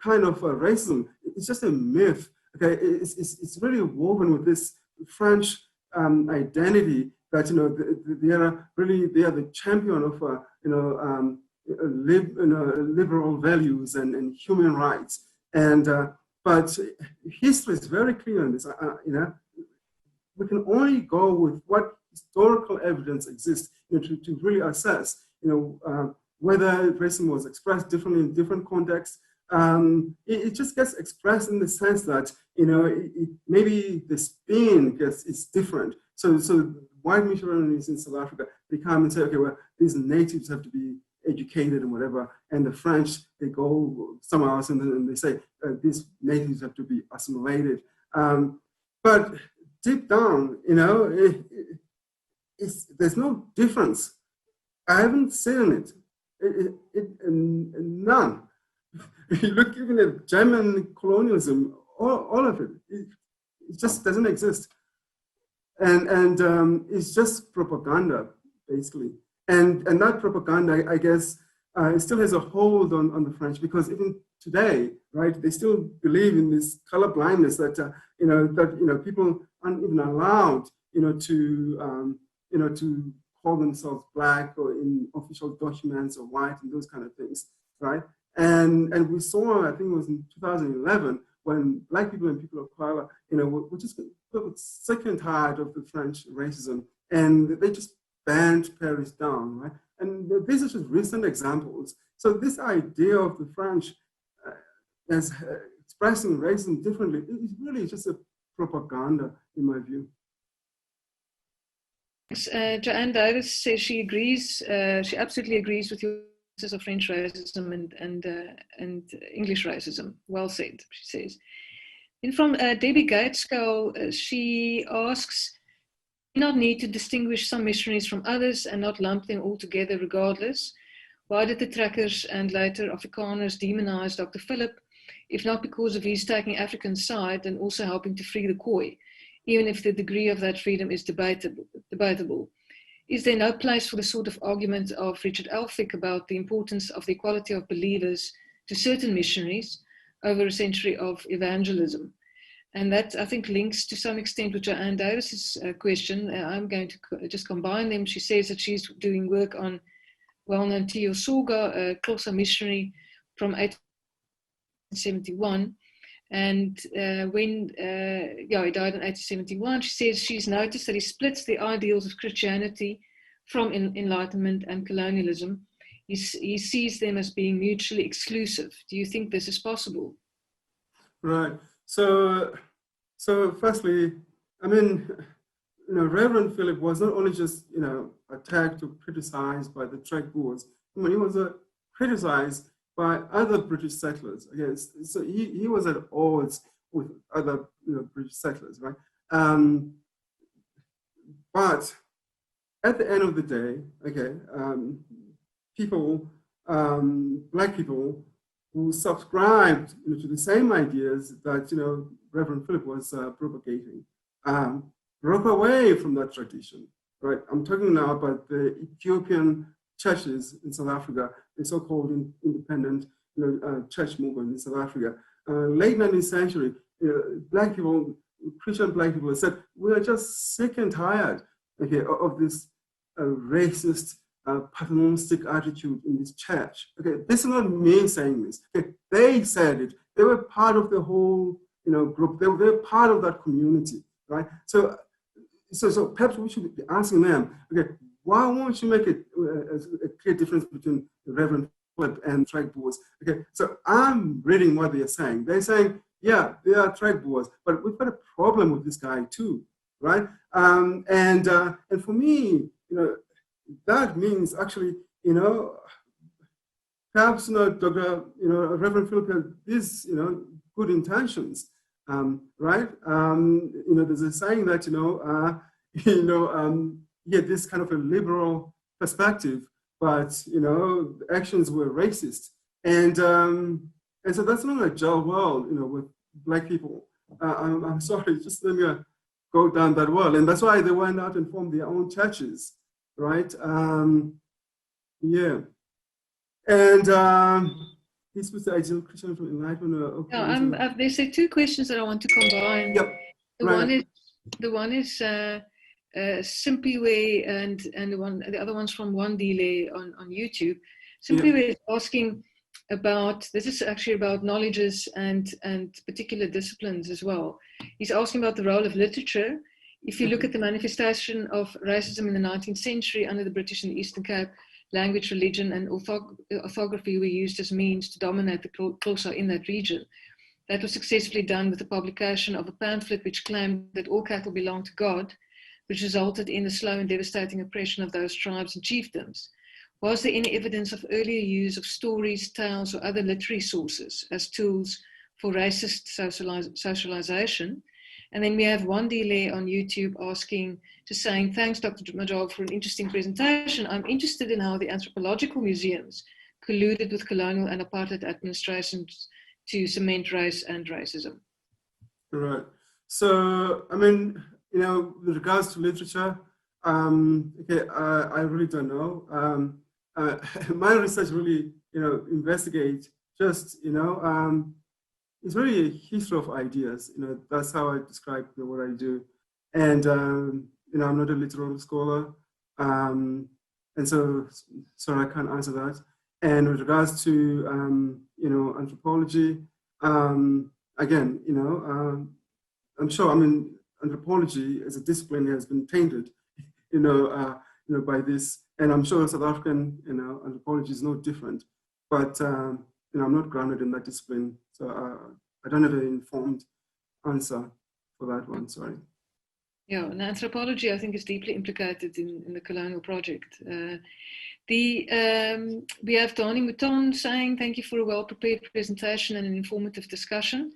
kind of racism, it's just a myth. Okay, it's really woven with this French identity that they are the champion of liberal values and human rights. But history is very clear on this. We can only go with what historical evidence exists to really assess, whether racism was expressed differently in different contexts. It just gets expressed in the sense that, maybe the spin is different. So white missionaries in South Africa, they come and say, okay, well, these natives have to be educated and whatever, and the French, they go somewhere else and they say these natives have to be assimilated. But deep down, there's no difference. I haven't seen it. None. You look even at German colonialism, all of it just doesn't exist. And it's just propaganda, basically. And that propaganda, I guess, it still has a hold on the French, because even today, right, they still believe in this color blindness that people aren't even allowed, to call themselves black or in official documents or white and those kind of things, right? And we saw, I think it was in 2011, when black people and people of color, were just sick and tired of the French racism, and they just banned Paris down, right? And these are just recent examples. So this idea of the French as expressing racism differently is really just a propaganda, in my view. Joanne Davis says she agrees. She absolutely agrees with your analysis of French racism and English racism. Well said, she says. And from Debbie Gateskill, she asks, do you not need to distinguish some missionaries from others and not lump them all together regardless? Why did the trackers and later Afrikaners demonize Dr. Philip, if not because of his taking African side and also helping to free the Khoi, even if the degree of that freedom is debatable? Is there no place for the sort of argument of Richard Elphick about the importance of the equality of believers to certain missionaries over a century of evangelism? And that, I think, links to some extent with Joanne Davis's question. I'm going to just combine them. She says that she's doing work on well-known Tio Soga, a Xhosa missionary from 1871. And when he died in 1871, she says she's noticed that he splits the ideals of Christianity from Enlightenment and colonialism. He sees them as being mutually exclusive. Do you think this is possible? Right. So firstly, I mean, Reverend Philip was not only just, attacked or criticized by the Trek Boers. I mean, he was criticized by other British settlers. Yes. So he was at odds with other British settlers, right? But at the end of the day, okay, people, black people who subscribed to the same ideas that Reverend Philip was propagating, broke away from that tradition, right? I'm talking now about the Ethiopian churches in South Africa, the so-called independent church movement in South Africa. Late 19th century, black people, Christian black people said, we are just sick and tired, okay, of this racist, paternalistic attitude in this church. Okay, this is not me saying this. Okay, they said it. They were part of the whole, group. They were part of that community, right? So perhaps we should be asking them, okay, why won't you make it a clear difference between the Reverend Philip and tribe boards? Okay, so I'm reading what they're saying. They're saying, yeah, they are tribe boards, but we've got a problem with this guy too, right? And for me, that means actually, perhaps Dr. Reverend Philip had these, good intentions, right? There's a saying that he had this kind of a liberal perspective, but the actions were racist, and so that's not a gel well, with black people. I'm sorry, just let me go down that well, and that's why they went out and formed their own churches, right? Yeah, and this was the ideal Christian from enlightenment. Yeah, there's two questions that I want to combine. Yep. The one is Simpiwe and the other one's from Wandile on YouTube. Simpiwe is asking about, this is actually about knowledges and particular disciplines as well. He's asking about the role of literature. If you look at the manifestation of racism in the 19th century under the British in the Eastern Cape, language, religion, and orthography were used as means to dominate the Xhosa in that region. That was successfully done with the publication of a pamphlet which claimed that all cattle belonged to God, which resulted in the slow and devastating oppression of those tribes and chiefdoms. Was there any evidence of earlier use of stories, tales, or other literary sources as tools for racist socialization? And then we have Wandile on YouTube saying, thanks, Dr. Majal, for an interesting presentation. I'm interested in how the anthropological museums colluded with colonial and apartheid administrations to cement race and racism. Right. So, I mean, with regards to literature, okay, I really don't know. My research really, investigate just, it's really a history of ideas. That's how I describe what I do. And, I'm not a literary scholar. And so, sorry, I can't answer that. And with regards to, anthropology, again, I'm sure, anthropology as a discipline has been tainted, by this. And I'm sure South African, anthropology is no different. But, I'm not grounded in that discipline. So I don't have an informed answer for that one, sorry. Yeah, and anthropology, I think, is deeply implicated in the colonial project. We have Dani Mouton saying, thank you for a well-prepared presentation and an informative discussion.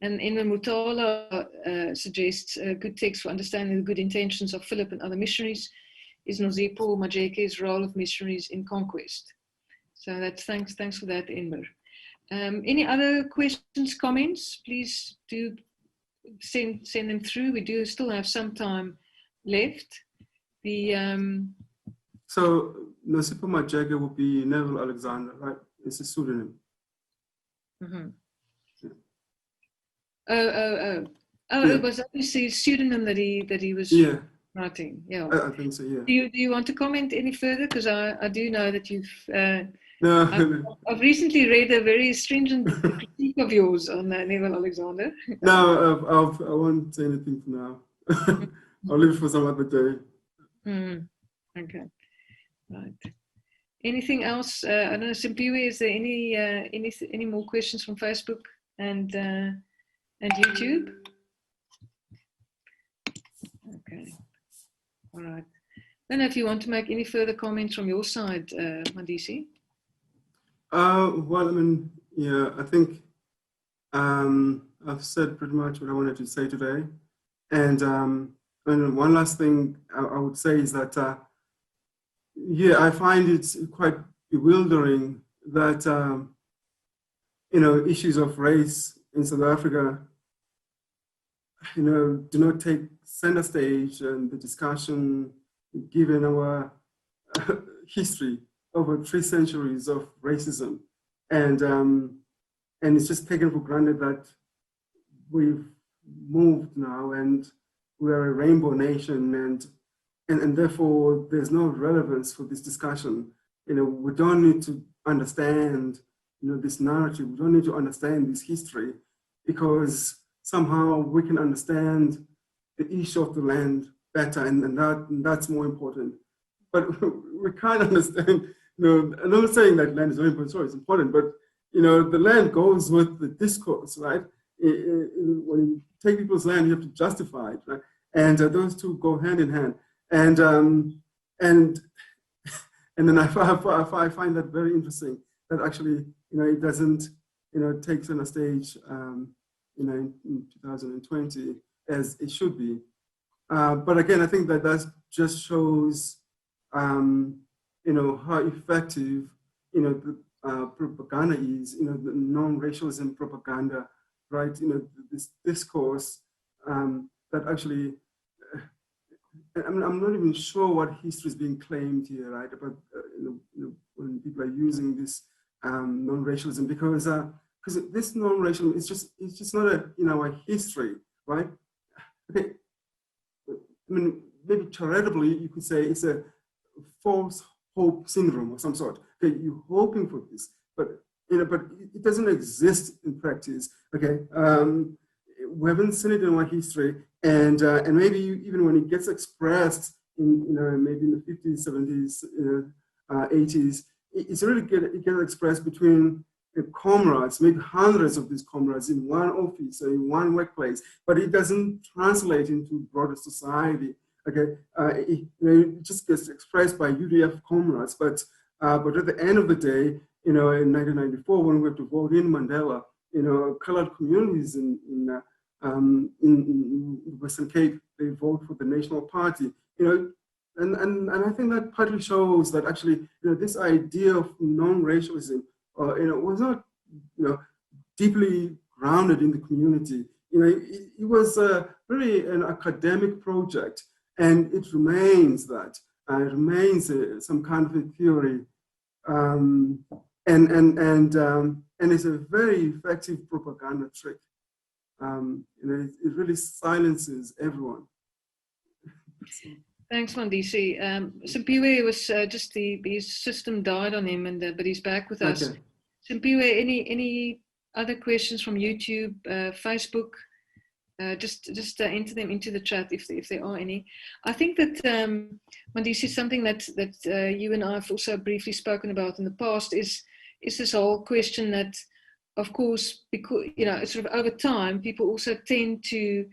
And Enver Mutala suggests a good text for understanding the good intentions of Philip and other missionaries is Nozipo Majeke's role of missionaries in conquest. So that's thanks for that, Enver. Any other questions, comments? Please do send them through. We do still have some time left. So Nozipo Majeke will be Neville Alexander, right? It's a pseudonym. Mm-hmm. Yeah. It was obviously a pseudonym that he was writing. Yeah, I think so. Yeah. Do you want to comment any further? Because I do know that you've. No. I've recently read a very stringent critique of yours on Neville Alexander. No, I won't say anything for now. I'll leave it for some other day. Okay. Right. Anything else? I don't know, Simpiwe, is there any more questions from Facebook and YouTube? Okay. All right. I don't know if you want to make any further comments from your side, Mandisi. Well, I think I've said pretty much what I wanted to say today. And one last thing I would say is that, yeah, I find it quite bewildering that, issues of race in South Africa, do not take center stage in the discussion given our history over 3 centuries of racism. And it's just taken for granted that we've moved now and we are a rainbow nation, and therefore there's no relevance for this discussion. We don't need to understand, this narrative. We don't need to understand this history, because somehow we can understand the issue of the land better, and that's more important. But we can't understand, I'm not saying that land is very important, sorry, it's important, but the land goes with the discourse, right? When you take people's land, you have to justify it, right? And those two go hand in hand. And then I find that very interesting, that actually, it doesn't, take center stage, in 2020 as it should be. But again, I think that just shows, how effective, the propaganda is, the non-racialism propaganda, right? This discourse that actually, I'm not even sure what history is being claimed here, right? About when people are using this non-racialism, because this non-racialism it's just not in our history, right? Okay, maybe charitably you could say it's a false hope syndrome of some sort. Okay, you're hoping for this, but it doesn't exist in practice. Okay, we haven't seen it in our history, and maybe even when it gets expressed in maybe in the 50s, 70s, 80s, it's really it gets expressed between comrades, maybe hundreds of these comrades in one office or in one workplace, but it doesn't translate into broader society. Okay, it just gets expressed by UDF comrades, but at the end of the day, in 1994, when we have to vote in Mandela, colored communities in Western Cape, they vote for the National Party, and I think that partly shows that actually, this idea of non-racialism, was not, deeply grounded in the community. It was really an academic project, and it remains that. It remains some kind of a theory, and it's a very effective propaganda trick. It really silences everyone. Thanks, Mandisi. Simpiwe was just his system died on him, but he's back with us. Okay. Simpiwe, any other questions from YouTube, Facebook? Just enter them into the chat if there are any. I think that Mandisi, something that you and I have also briefly spoken about in the past is this whole question that, of course, because sort of over time, people also tend to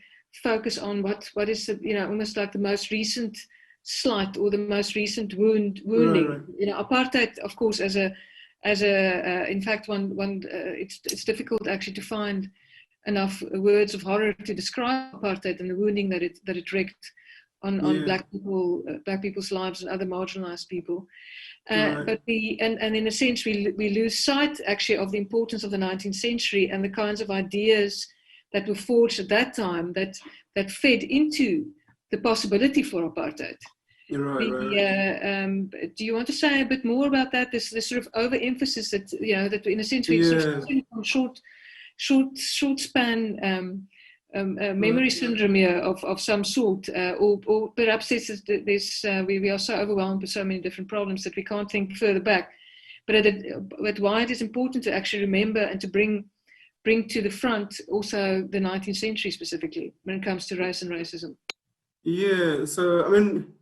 focus on what is almost like the most recent slight or the most recent wounding. Right. Apartheid, of course, as a in fact, it's difficult actually to find enough words of horror to describe apartheid and the wounding that it wreaked on black people's lives and other marginalized people. Right. But and in a sense we lose sight actually of the importance of the 19th century and the kinds of ideas that were forged at that time that fed into the possibility for apartheid. Right. Do you want to say a bit more about that? This sort of overemphasis that that in a sense we sort of from short span memory syndrome here of some sort, or perhaps we are so overwhelmed with so many different problems that we can't think further back. But why it is important to actually remember and to bring to the front also the 19th century specifically when it comes to race and racism. Yeah, so I mean,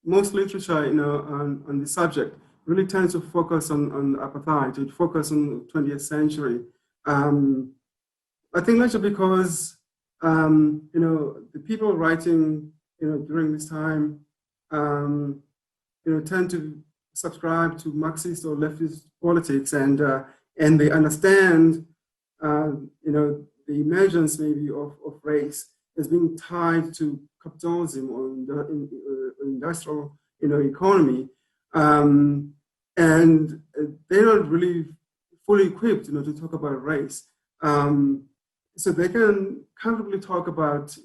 most literature, on the subject really tends to focus on apartheid, to focus on the 20th century. I think that's because, the people writing, during this time, tend to subscribe to Marxist or leftist politics, and they understand the emergence maybe of race is being tied to capitalism or industrial, economy, and they're not really fully equipped, to talk about race. So they can comfortably talk about,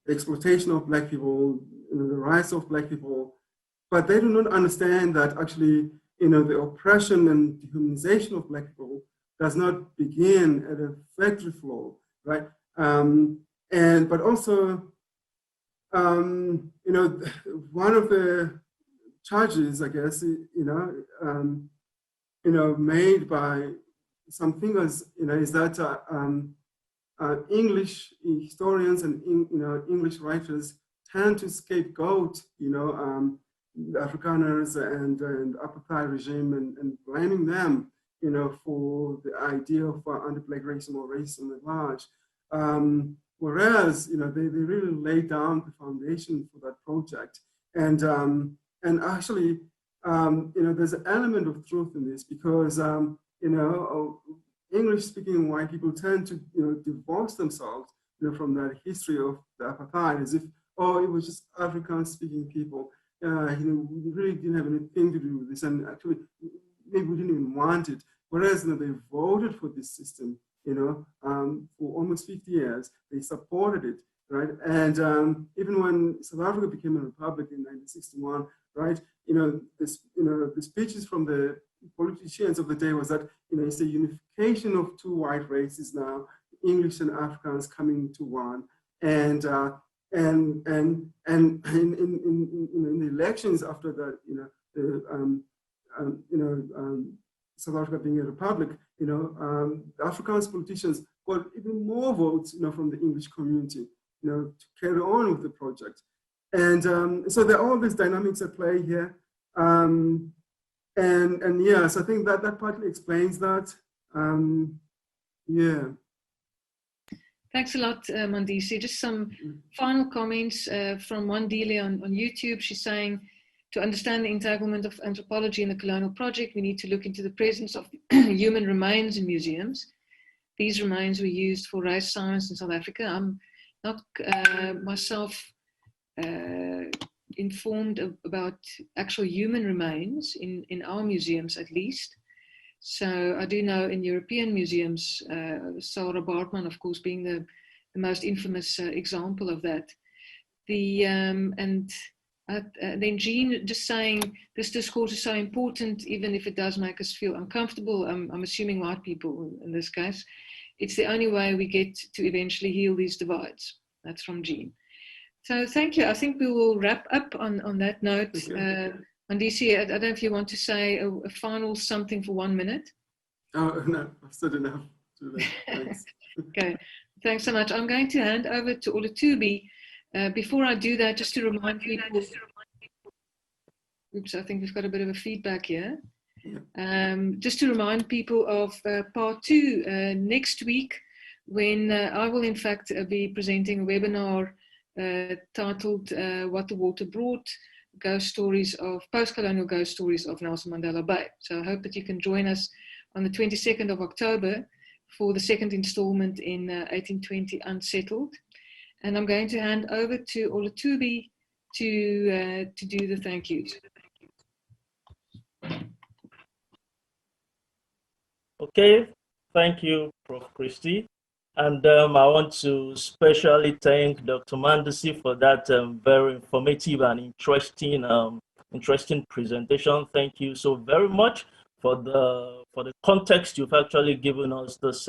the exploitation of Black people, the rights of Black people, but they do not understand that actually, the oppression and dehumanization of Black people does not begin at a factory floor, right? But also, one of the charges, I guess, made by some thinkers, is that English historians and English writers tend to scapegoat, the Afrikaners and apartheid regime and blaming them, for the idea of anti-Black racism or racism at large. Whereas, they really laid down the foundation for that project. And actually, there's an element of truth in this because, English-speaking white people tend to, divorce themselves, from that history of the apartheid as if, it was just African-speaking people. We really didn't have anything to do with this, and actually, maybe we didn't even want it. Whereas, they voted for this system, for almost 50 years, they supported it, right? And even when South Africa became a republic in 1961, right? The speeches from the politicians of the day was that, it's a unification of two white races now, English and Africans coming to one, and in the elections after that, South Africa being a republic, the Afrikaans politicians got even more votes, from the English community, to carry on with the project. And so there are all these dynamics at play here. And yes, I think that partly explains that. Yeah. Thanks a lot, Mandisi. Just some final comments from Wandile on YouTube. She's saying, to understand the entanglement of anthropology in the colonial project, we need to look into the presence of human remains in museums. These remains were used for race science in South Africa. I'm not myself informed about actual human remains in our museums, at least. So I do know in European museums, Sarah Bartman, of course, being the most infamous example of that. Then Jean just saying this discourse is so important, even if it does make us feel uncomfortable. I'm assuming white people in this case. It's the only way we get to eventually heal these divides. That's from Jean. So thank you. I think we will wrap up on that note. Okay. Mandisi, I don't know if you want to say a final something for 1 minute. Oh, no, I've said enough. Thanks. Okay, thanks so much. I'm going to hand over to Olutubi. Before I do that, just to remind people, oops, I think we've got a bit of a feedback here. Just to remind people of part 2 next week, when I will in fact be presenting a webinar titled What the Water Brought, post-colonial ghost stories of Nelson Mandela Bay. So I hope that you can join us on the 22nd of October for the second installment in 1820 Unsettled. And I'm going to hand over to Olutubi to do the thank yous. Okay, thank you, Prof. Christie. And I want to especially thank Dr. Mandisi for that very informative and interesting presentation. Thank you so very much for the context you've actually given us this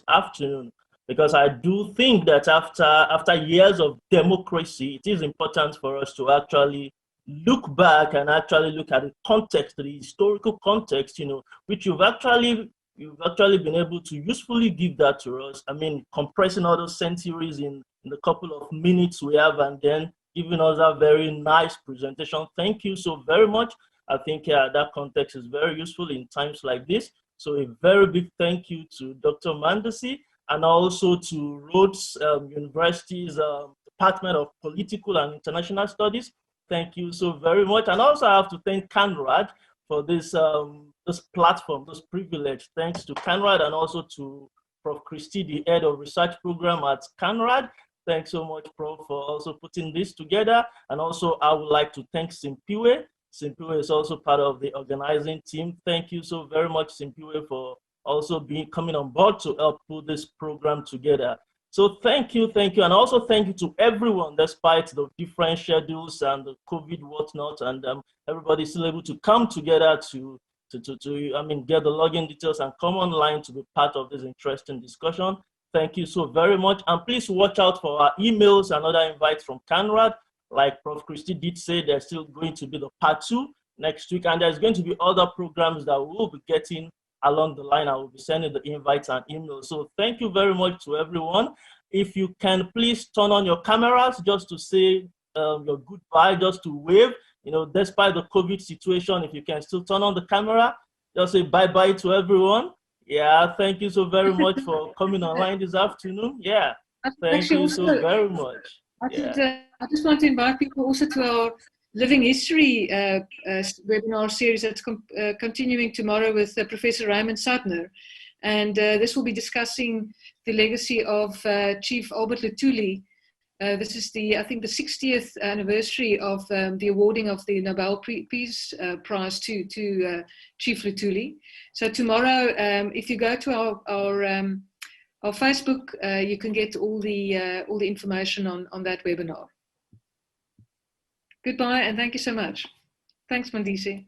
afternoon. Because I do think that after years of democracy, it is important for us to actually look back and actually look at the context, the historical context, which you've actually been able to usefully give that to us. I mean, compressing all those centuries in the couple of minutes we have and then giving us a very nice presentation. Thank you so very much. I think that context is very useful in times like this. So a very big thank you to Dr. Mandisi and also to Rhodes University's Department of Political and International Studies. Thank you so very much. And also I have to thank Conrad this platform, this privilege. Thanks to CANRAD and also to Prof. Christie, the head of research program at CANRAD. Thanks so much, Prof, for also putting this together. And also, I would like to thank Simpiwe. Simpiwe is also part of the organizing team. Thank you so very much, Simpiwe, for also coming on board to help put this program together. So thank you, and also thank you to everyone, despite the different schedules and the COVID whatnot, and everybody's still able to come together to get the login details and come online to be part of this interesting discussion. Thank you so very much, and please watch out for our emails and other invites from CANRAD. Like Prof. Christie did say, there's still going to be the part 2 next week, and there's going to be other programs that we will be getting along the line. I will be sending the invites and emails. So thank you very much to everyone. If you can please turn on your cameras just to say your goodbye, just to wave, despite the COVID situation, if you can still turn on the camera, just say bye-bye to everyone. Yeah, thank you so very much for coming online this afternoon. Yeah, thank you so very much. I just want to invite people also to our Living History webinar series that's continuing tomorrow with Professor Raymond Sadner. And this will be discussing the legacy of Chief Albert Luthuli. This is I think the 60th anniversary of the awarding of the Nobel Peace Prize to Chief Luthuli. So tomorrow, if you go to our Facebook, you can get all the information on that webinar. Goodbye, and thank you so much. Thanks, Mandisi.